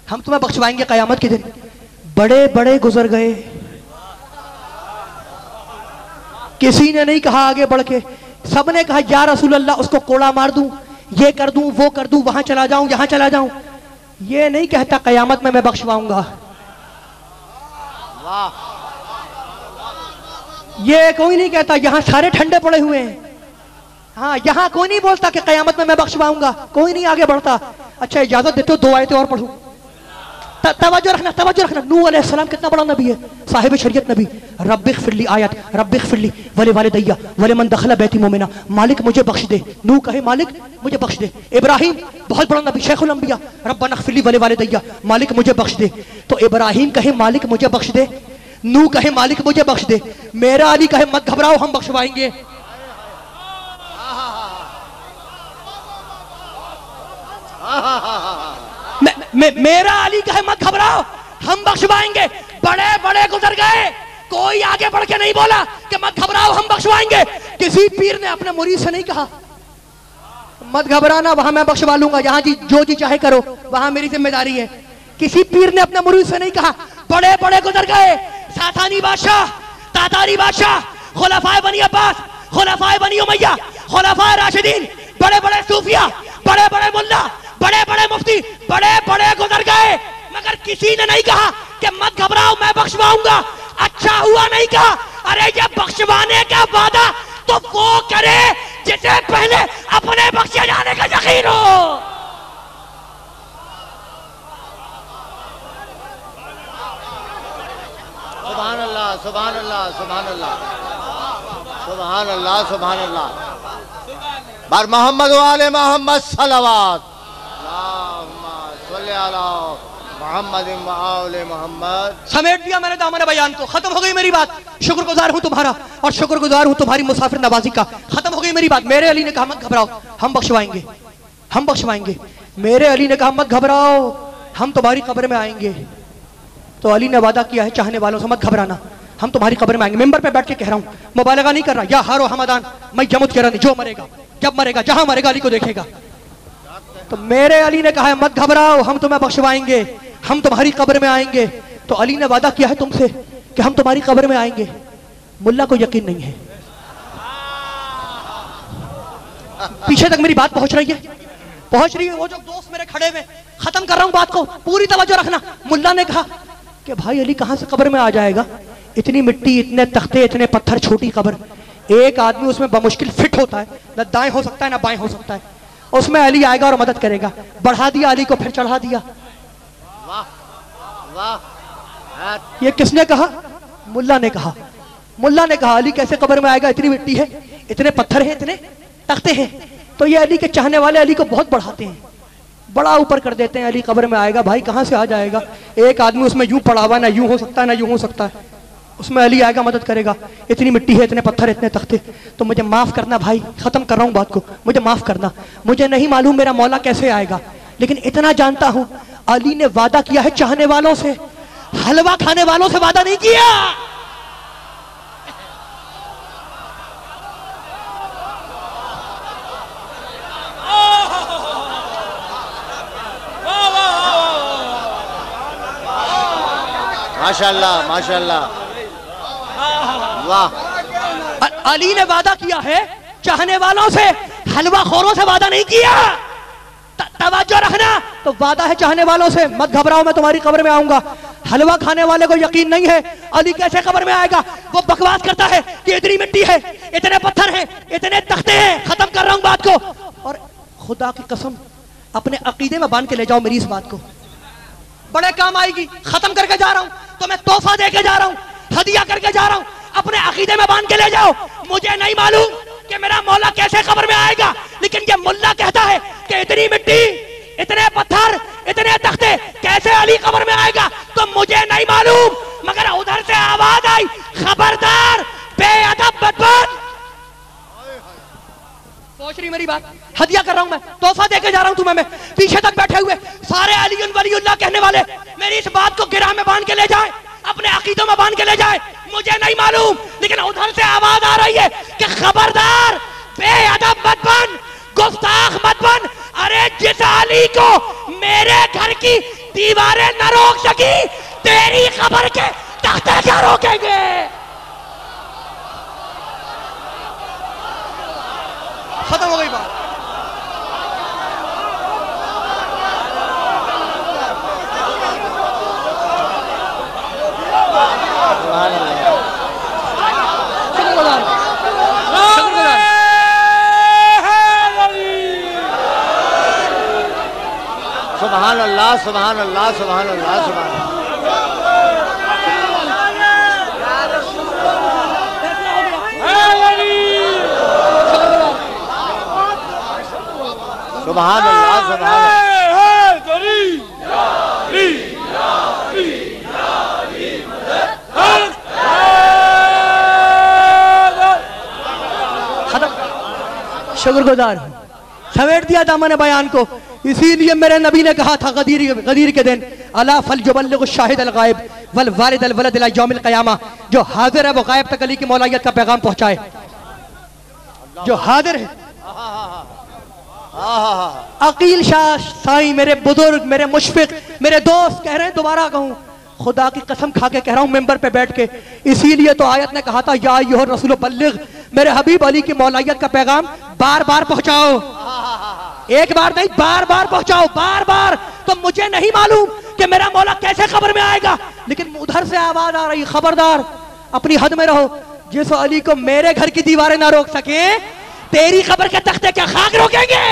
Speaker 1: हम तुम्हें बख्शवाएंगे कयामत के दिन। बड़े बड़े गुजर गए, किसी ने नहीं कहा आगे बढ़ के, सबने कहा या रसूल अल्लाह उसको कोड़ा मार दूं, ये कर दूं, वो कर दूं, वहां चला जाऊं, यहां चला जाऊं। ये नहीं कहता कयामत में मैं बख्शवाऊंगा। ये कोई नहीं कहता, यहां सारे ठंडे पड़े हुए हैं। हाँ, यहां कोई नहीं बोलता कि कयामत में मैं बख्शवाऊंगा, कोई नहीं आगे बढ़ता। अच्छा इजाजत देते हो 2 आयतें और पढ़ूं? तवज्जो रखना, तवज्जो रखना। नूह अलैहिस्सलाम कितना बड़ा नबी है, साहिब शरीयत नबी। रब्बिग़फिरली आयत, रब्बिग़फिरली वले वालिदैया वले मन दखला बैती मोमिना, मालिक मुझे बख्श दे। नूह कहे मालिक मुझे बख्श दे। इब्राहिम बहुत बड़ा नबी, शेखुल अंबिया, रब्बनाग़फिरली वले वालिदैया, मालिक मुझे बख्श दे। तो इब्राहिम कहे मालिक मुझे बख्श दे, नूह कहे मालिक मुझे बख्श दे। मेरा अली कहे मत घबराओ हम बख्शवाएंगे। मेरा अली कहे मत घबराओ हम बख्शवाएंगे। बड़े बड़े गुजर गए, कोई आगे बढ़ के नहीं बोला कि मत घबराओ हम बख्शवाएंगे। किसी पीर ने अपने मुरीद से नहीं कहा मत घबराना, वहां मैं बख्शवा लूंगा, यहाँ जी जो जी चाहे करो, वहां मेरी जिम्मेदारी है। किसी पीर ने अपने मुरीद से नहीं कहा। बड़े बड़े गुजर गए, सासानी बादशाह, तातारी बादशाह, खुलाफाए बनी अब्बास, खुलाफाए बनी उमैया, खुलाफाए राशिदीन, बड़े बड़े सूफिया, बड़े बड़े मुल्ला, बड़े बड़े मुफ्ती, बड़े बड़े गुजर गए, मगर किसी ने नहीं कहा कि मत घबराओ मैं बख्शवाऊंगा। अच्छा हुआ नहीं कहा। अरे ये बख्शवाने का वादा तो वो करे जिसे पहले अपने बख्शे जाने का यकीन हो।
Speaker 2: सुभान अल्लाह, सुभान अल्लाह, सुभान अल्लाह, सुभान अल्लाह, सुभान अल्लाह। बार मोहम्मद वाले मोहम्मद सलावत, मोहम्मद मोहम्मद।
Speaker 1: समेट दिया मैंने दामन बयान को, खत्म हो गई मेरी बात। शुक्रगुजार हूं तुम्हारा और शुक्रगुजार हूं तुम्हारी मुसाफिर नवाजी का। खत्म हो गई मेरी बात। मेरे अली ने कहा मत घबराओ हम बख्शवाएंगे, हम बख्शवाएंगे। मेरे अली ने कहा मत घबराओ हम तुम्हारी कब्र में आएंगे। तो अली ने वादा किया है चाहने वालों से मत घबराना हम तुम्हारी कब्र में आएंगे। मेंबर पे बैठ के कह रहा हूं, मुबालगा नहीं कर रहा। या हारो हमदान मैं जमुत कह रहा नहीं, जो मरेगा जब मरेगा जहां मरेगा अली को देखेगा। तो मेरे अली ने कहा है मत घबराओ हम तुम्हें बख्शवाएंगे, हम तुम्हारी कब्र में आएंगे। तो अली ने वादा किया है तुमसे कि हम तुम्हारी कब्र में आएंगे। मुल्ला को यकीन नहीं है। पीछे तक मेरी बात पहुंच रही है, पहुंच रही है। वो जो दोस्त मेरे खड़े में, खत्म कर रहा हूं बात को, पूरी तवज्जो रखना। मुल्ला ने कहा कि भाई अली कहां से कब्र में आ जाएगा, इतनी मिट्टी, इतने तख्ते, इतने पत्थर, छोटी कब्र, एक आदमी उसमें बमुश्किल फिट होता है, न दाएं हो सकता है ना बाएं हो सकता है। उसमें अली आएगा और मदद करेगा। बढ़ा दिया अली को, फिर चढ़ा दिया।
Speaker 2: वाह वाह।
Speaker 1: ये किसने कहा? मुल्ला ने कहा। मुल्ला ने कहा अली कैसे कब्र में आएगा, इतनी मिट्टी है, इतने पत्थर हैं, इतने तख्ते हैं। तो ये अली के चाहने वाले अली को बहुत बढ़ाते हैं, बड़ा ऊपर कर देते हैं। अली कब्र में आएगा, भाई कहां से आ जाएगा, एक आदमी उसमें यूं पड़ा हुआ, ना यूं हो सकता है ना यूं हो सकता है, उसमें अली आएगा मदद करेगा। इतनी मिट्टी है, इतने पत्थर, इतने तख्ते। तो मुझे माफ करना भाई, खत्म कर रहा हूं बात को, मुझे माफ करना। मुझे नहीं मालूम मेरा मौला कैसे आएगा, लेकिन इतना जानता हूं अली ने वादा किया है चाहने वालों से, हलवा खाने वालों से वादा नहीं किया।
Speaker 3: वाह
Speaker 2: माशाल्लाह माशाल्लाह, वाह।
Speaker 1: अली ने वादा किया है चाहने वालों से, हलवा खोरों से वादा नहीं किया। तवज्जो रखना, तो वादा है चाहने वालों से, मत घबराओ मैं तुम्हारी कब्र में आऊंगा। हलवा खाने वाले को यकीन नहीं है अली कैसे कब्र में आएगा, वो बकवास करता है कि इतनी मिट्टी है, इतने पत्थर हैं, इतने तख्ते हैं। खत्म कर रहा हूं बात को, और खुदा की कसम अपने अकीदे में बांध के ले जाओ मेरी इस बात को, बड़े काम आएगी। खत्म करके जा रहा हूं तो मैं तोहफा देके जा रहा हूं, हदिया करके जा रहा हूं, अपने अकीदे में बांध के ले जाओ। मुझे नहीं मालूम कि मेरा मौला कैसे कब्र में आएगा, लेकिन ये मुल्ला कहता है कि इतनी मिट्टी, इतने पत्थर, इतने तख्ते, कैसे अली कब्र में आएगा, तो मुझे नहीं मालूम। मगर उधर से आवाज आई, खबरदार बेअदब बदबख्त। सोच रही मेरी बात, हदिया कर रहा हूं मैं, तोहफा देके जा रहा हूं तुम्हें मैं। पीछे तक बैठे हुए सारे अली वलीउल्लाह कहने वाले मेरी इस बात को गिरा में बांध के ले जाए, अपने अकीदों में बांध के ले जाए। मुझे नहीं मालूम, लेकिन उधर से आवाज आ रही है कि खबरदार बेअदब मत बन, गुस्ताख मत बन। अरे जिस अली को मेरे घर की दीवारें न रोक सकी, तेरी खबर के तख्ते क्या रोकेंगे। खत्म हो गई बात।
Speaker 2: सुभान अल्लाह सुभान अल्लाह सुभान अल्लाह सुभान सुभान अल्लाह सुभान
Speaker 1: शुक्रगुजार समेट दिया दामन बयान को। इसीलिए मेरे नबी ने कहा था गदीर के दिन, अला फल जुबल्लिगु शाहिद अल गायब वल वालिद अल वलद इला यौमिल क़यामा, जो हाजिर है वो गायब तक अली की मौलायत का पैगाम पहुंचाए। जो हाजिर है अकील शाह साईं, मेरे बुजुर्ग, मेरे मुशफिक, मेरे दोस्त कह रहे हैं, दोबारा कहूं, खुदा की कसम खा के कह रहा हूं मेंबर पे बैठ के। इसीलिए तो आयत ने कहा था या अय्युहर रसूल बल्लिग, मेरे हबीब अली की मौलायत का पैगाम बार बार पहुंचाओ, एक बार नहीं बार बार पहुंचाओ, बार बार। तो मुझे नहीं मालूम कि मेरा मौला कैसे खबर में आएगा, लेकिन उधर से आवाज आ रही, खबरदार अपनी हद में रहो। जिस अली को मेरे घर की दीवारें ना रोक सके, तेरी खबर के तख्ते क्या खाक रोकेंगे।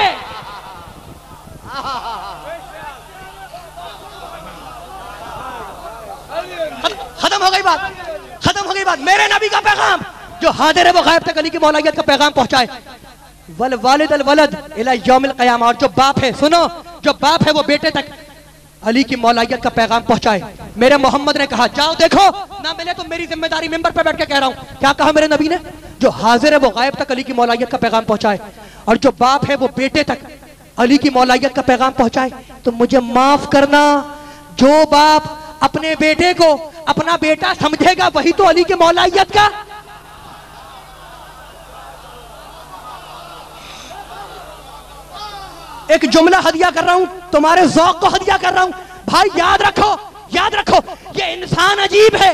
Speaker 1: खत्म हो गई बात, खत्म हो गई बात। मेरे नबी का पैगाम जो हाजिर है वो गायब तक अली की मौलायत का पैगाम पहुंचाए। वल वालिद अल वलद इला यौमिल क़यामा, और जो बाप है, सुनो, जो बाप है वो बेटे तक अली की मौलायत का पैगाम पहुंचाए। मेरे मोहम्मद ने कहा जाओ देखो, ना मिले तो मेरी जिम्मेदारी, मेंबर पे बैठ के कह रहा हूं। क्या कहा मेरे नबी ने, जो हाजिर है वो गायब तक अली की मौलायत का पैगाम पहुंचाए, और जो बाप है वो बेटे तक अली की मौलायत का पैगाम पहुंचाए। तो मुझे माफ करना, जो बाप अपने बेटे को अपना बेटा समझेगा वही तो अली के मौलायत का। एक जुमला हदिया कर रहा हूं, तुम्हारे ज़ौक़ को हदिया कर रहा हूं। भाई याद रखो, याद रखो, ये इंसान अजीब है,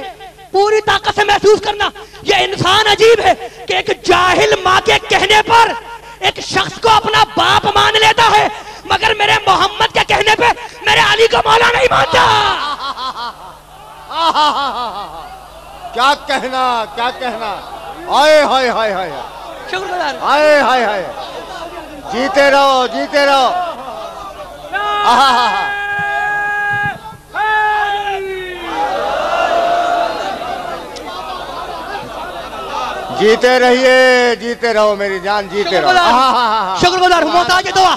Speaker 1: पूरी ताकत से महसूस करना। ये इंसान अजीब है कि एक जाहिल माँ के कहने पर एक शख्स को अपना बाप मान लेता है, मगर मेरे मोहम्मद के कहने पे मेरे अली को मौला नहीं मानता।
Speaker 2: क्या कहना, क्या कहना। हाय हाय हाय हाय,
Speaker 1: शुक्रगुजार,
Speaker 2: हाय हाय हाय, जीते रहो, जीते रहो। जीते रहिए, जीते रहो मेरी जान, जीते रहो।
Speaker 1: शुक्रगुजार हूं, मोहताज दुआ,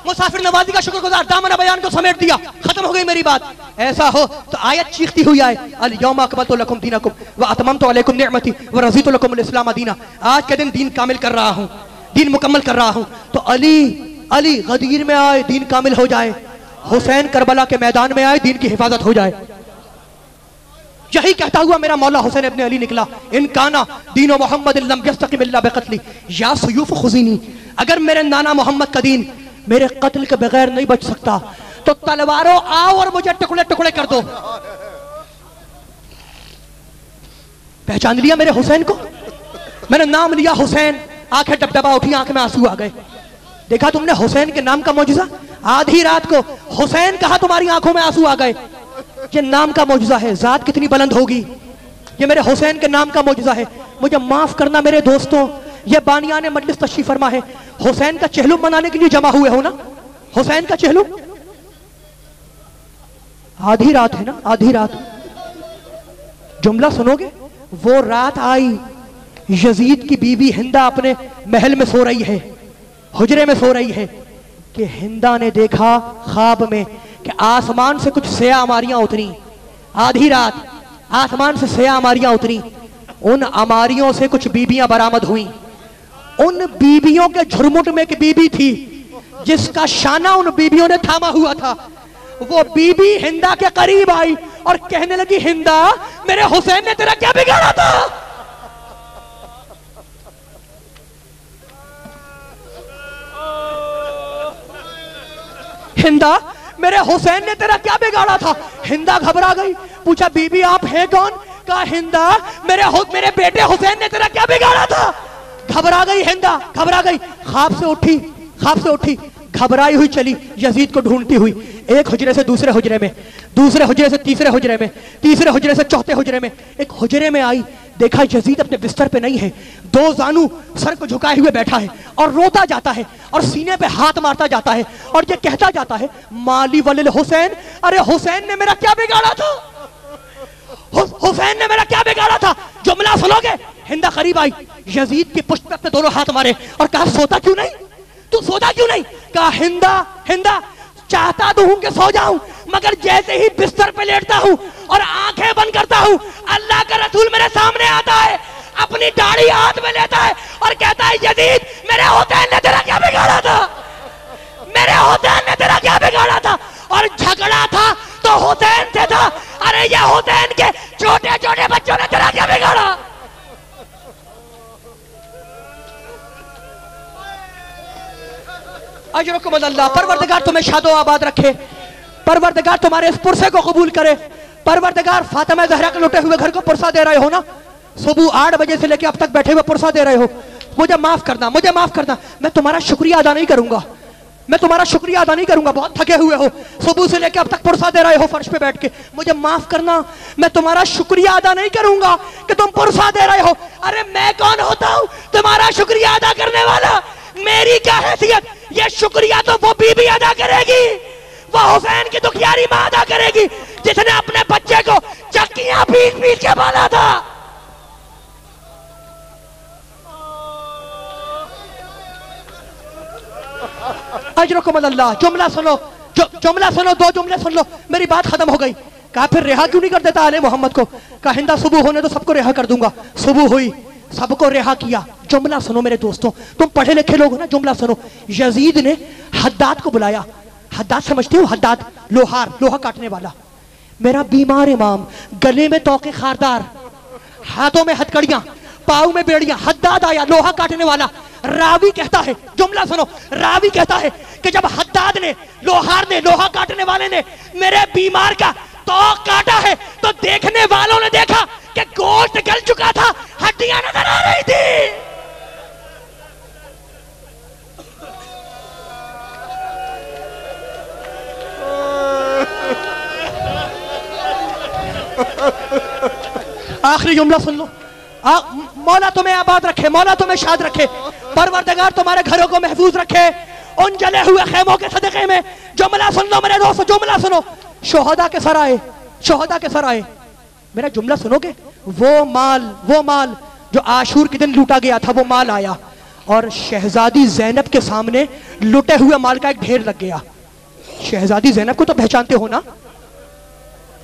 Speaker 1: मुसाफिर नवाजी का शुक्रगुजार। दामन बयान को समेट दिया, खत्म हो गई मेरी बात। ऐसा हो तो आयत चीखती हुई आए, अल यौमा अकमलतु लकुम दीनकुम व अतममतु अलैकुम निअमती व रज़ीतु लकुमुल इस्लाम दीना। आज के दिन दीन कामिल कर रहा हूं, दीन मुकम्मल कर रहा हूं। तो अली गदीर में आए, दीन कामिल हो जाए। हुसैन करबला के मैदान में आए, दीन की हिफाजत हो जाए। यही कहता हुआ मेरा मौला हुसैन इब्ने अली निकला, इन काना दीनो मोहम्मद लम यस्तकिम इल्ला बिक़त्ली या सुयूफ खुज़ीनी। अगर मेरे नाना मोहम्मद का दीन मेरे कत्ल के बगैर नहीं बच सकता, तो तलवारों आओ और मुझे टुकड़े टुकड़े कर दो। पहचान लिया मेरे हुसैन को? मैंने नाम लिया हुसैन, आंखें डबडबा उठी, आंख में आंसू आ गए। देखा तुमने हुसैन के नाम का मौजूजा? आधी रात को हुसैन कहा, तुम्हारी आंखों में आंसू आ गए। ये नाम का मौजूजा है, जात कितनी बुलंद होगी। ये मेरे हुसैन के नाम का मौजूजा है। मुझे माफ करना मेरे दोस्तों, ये बानियान मजलिस तशरीफ फरमा है, हुसैन का चहलुम मनाने के लिए जमा हुए हो ना? हुसैन का चहलुम, आधी रात है ना, आधी रात। जुमला सुनोगे? वो रात आई, यजीद की बीवी हिंदा अपने महल में सो रही है, हुजरे में सो रही है, कि हिंदा ने देखा ख्वाब में कि आसमान से कुछ सया-अमारियां उतरी। आधी रात आसमान से सया-अमारियां उतरी, उन अमारियों से कुछ बीबियां बरामद हुई। उन बीबियों के झुरमुट में एक बीबी थी जिसका शाना उन बीबियों ने थामा हुआ था। वो बीबी हिंदा के करीब आई और कहने लगी, हिंदा, मेरे हुसैन ने तेरा क्या बिगाड़ा था? हिंदा, मेरे हुसैन ने तेरा क्या बिगाड़ा था? हिंदा घबरा गई, पूछा, बीबी आप हैं कौन? कहा, हिंदा, मेरे बेटे हुसैन ने तेरा क्या बिगाड़ा था? घबरा गई हिंदा, घबरा गई, ख्वाब से उठी, ख्वाब से उठी, घबराई हुई चली यजीद को ढूंढती हुई, एक हुजरे से दूसरे हुजरे में, दूसरे हुजरे से तीसरे हुजरे में, तीसरे हुजरे से चौथे हुजरे में। एक हुजरे में आई, देखा यजीद अपने बिस्तर पे नहीं है, दो जानू सर को झुकाए हुए बैठा है और रोता जाता है और सीने पे हाथ मारता जाता है और ये कहता जाता है, माली वलिल हुसैन, अरे हुसैन ने मेरा क्या बिगाड़ा था? हुसैन ने मेरा क्या बिगाड़ा था? जुमला सुनोगे? हिंदा करीब आई, यजीद की पुष्ट पे अपने दोनों हाथ मारे और कहा, सोता क्यों नहीं? तू सोता क्यों नहीं? कहा, हिंदा, हिंदा, चाहता तो हूं कि सो जाऊं, मगर जैसे ही बिस्तर पे लेटता हूं और आंखें बंद करता हूं, अल्लाह का रसूल मेरे सामने आता है, अपनी दाढ़ी हाथ में लेता है और कहता है, यजीद, मेरे हुसैन ने तेरा क्या बिगाड़ा था? मेरे हुसैन ने तेरा क्या बिगाड़ा था? और झगड़ा था तो हुसैन से था, अरे ये हुसैन के छोटे छोटे बच्चों ने तेरा क्या बिगाड़ा? अजरकुम अल्लाह, परवरदिगार तुम्हें शादो आबाद रखे, परवरदिगार तुम्हारे इस पुरसे को कबूल करे, परवरदिगार फातिमा ज़हरा के लुटे हुए घर को पुरसा दे रहे हो ना, सुबह 8 बजे से लेकर अब तक बैठे हुए पुरसा दे रहे हो, मुझे माफ करना, मुझे माफ करना, मैं तुम्हारा शुक्रिया अदा नहीं करूंगा, मैं तुम्हारा शुक्रिया अदा नहीं करूंगा, बहुत थके हुए हो, सुबह से लेकर अब तक पुरसा दे रहे हो फर्श पे बैठ के, मुझे माफ करना, मैं तुम्हारा शुक्रिया अदा नहीं करूंगा कि तुम पुरसा दे रहे हो। अरे मैं कौन होता हूं तुम्हारा शुक्रिया अदा करने वाला? मेरी क्या हैसियत? ये शुक्रिया तो वो बीबी अदा करेगी, वो हुसैन की दुखियारी मां अदा करेगी जिसने अपने बच्चे को चक्कियां पीट पीट के पाला था। अजरकुम अल्लाह। जुमला सुनो, जुमला सुनो, 2 जुमले सुन लो, मेरी बात खत्म हो गई। कहा, फिर रिहा क्यों नहीं कर देता आले मोहम्मद को? कहा, हिंदा, सुबह होने तो सबको रिहा कर दूंगा। सुबह हुई, सबको रिहा किया। जुमला सुनो मेरे दोस्तों, तुम पढ़े लिखे लोग हो ना, जुमला सुनो। यजीद ने हद्दाद को बुलाया। हद्दाद समझते हो? हद्दाद लोहार, लोहा काटने वाला। मेरा बीमार इमाम, गले में तोके खारदार, हाथों में हथकड़ियां, पाँव में बेड़ियां। हद्दाद आया, लोहा काटने वाला। रावी कहता है, जुमला सुनो, रावी कहता है कि जब हद्दाद ने, लोहार ने, लोहा काटने वाले ने मेरे बीमार का तोक काटा है तो देखने वालों ने देखा कि गोश्त गल चुका था, हड्डियां नजर आ रही थी। आखिरी जुमला सुन लो। मौला तुम्हें आबाद रखे, मौला तुम्हें शाद रखे, परवरदिगार तुम्हारे घरों को महफूज रखे उन जले हुए खेमों के सदके में। जुमला सुन लो मेरे दोस्तों, जुमला सुनो। शोहदा के सर आए, शोहदा के सर आए। मेरा जुमला सुनोगे? वो माल जो आशूर के दिन लूटा गया था, वो माल आया और शहजादी ज़ैनब के सामने लुटे हुए माल का एक ढेर लग गया। शहजादी ज़ैनब को तो पहचानते हो ना?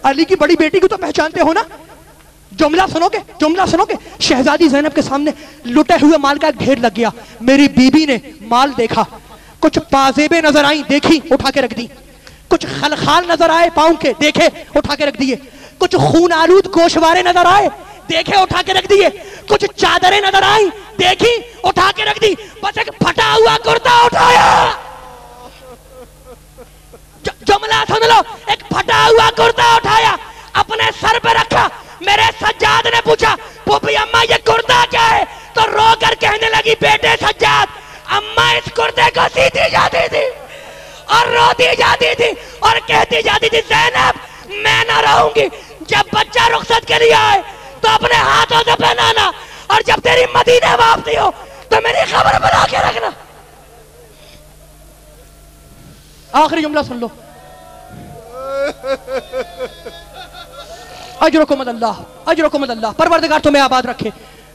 Speaker 1: अली की बड़ी बेटी को तो पहचानते हो ना? जुमला सुनोगे? जुमला सुनोगे? शहजादी ज़ैनब के सामने लुटे हुए माल का एक ढेर लग गया। मेरी बीबी ने माल देखा, कुछ पाजेबे नजर आई, देखी, उठा के रख दी। कुछ खलखाल नजर आए पाँव के, देखे, उठा के रख दिए। कुछ खून आलूद गोशवारे नजर आए, देखे, उठा के रख दिए। कुछ चादरें नजर आई, देखी, उठा के रख दी। बस एक फटा हुआ कुर्ता उठाया। जुमला सुन लो, एक फटा हुआ कुर्ता उठाया, अपने सर पे रखा। मेरे सज्जाद ने पूछा, फूफी अम्मा ये कुर्ता क्या है, तो रो कर कहने लगी बेटे सज्जाद, अम्मा इस कुर्ते को सीती जाती थी और रोती जाती थी और कहती जाती थी ज़ैनब मैं ना रहूंगी, जब बच्चा रुखसत के लिए आए तो अपने हाथों से पहनाना, और जब तेरी मदीने वापसी हो तो मेरी खबर बना के रखना। आखिरी जुमला सुन लो। अजरकुमुल्लाह, अजरकुमुल्लाह, परवरदिगार तुम्हें आबाद रखे,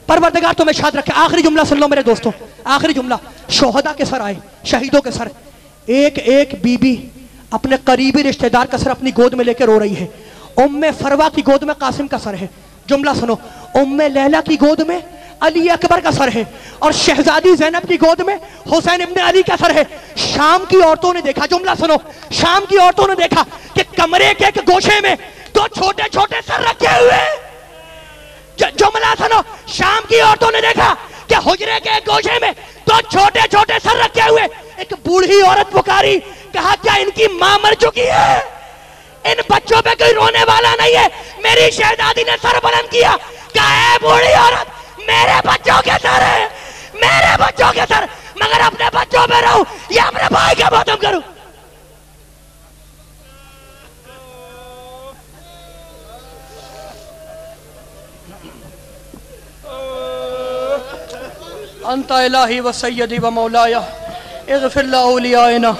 Speaker 1: परवरदिगार तुम्हें शाद रखे। आखिरी जुमला सुन लो मेरे दोस्तों, आखिरी जुमला। शोहदा के सर आए, शहीदों के सर, एक एक बीबी अपने करीबी रिश्तेदार का सर अपनी गोद में लेकर रो रही है। उम्मे फरवा की गोद में कासिम का सर है, जुमला सुनो। उम्मे लैला की गोद में अली अकबर का सर है, और शहजादी ज़ैनब की गोद में हुसैन इब्ने अली का सर है। शाम की औरतों ने देखा, जुमला सुनो, शाम की औरतों ने देखा कि कमरे के एक गोशे में दो छोटे छोटे सर रखे हुए। जुमला सुनो, शाम की औरतों ने देखा कि हुजरे के एक गोशे में दो छोटे छोटे सर रखे हुए। एक बूढ़ी औरत पुकारी, कहा क्या इनकी मां मर चुकी है, इन बच्चों पे कोई रोने वाला नहीं है। मेरी शहजादी ने सर बुलंद किया, कहा है बूढ़ी औरत मेरे बच्चों के सर है, मेरे बच्चों के सर, मगर अपने बच्चों पे रहूं या अपने भाई का मातम करूं। अंता इलाही व सय्यदी व मौलाया इग़फिर लौलियाना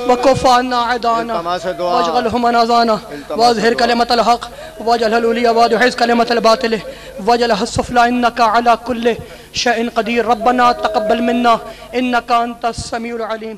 Speaker 1: वकुफ़ाना अदाना वजअलहुम मनाज़ाना वज़हिर कलिमतल हक़ वजअल उलिया वहिज़ कलिमतल बातिल वजअल हस्सुफ़ला इन्नका अला कुल्लि शैइन क़दीर रब्बना तक़ब्बल मिन्ना इन्नका अंतस समीउल अलीम।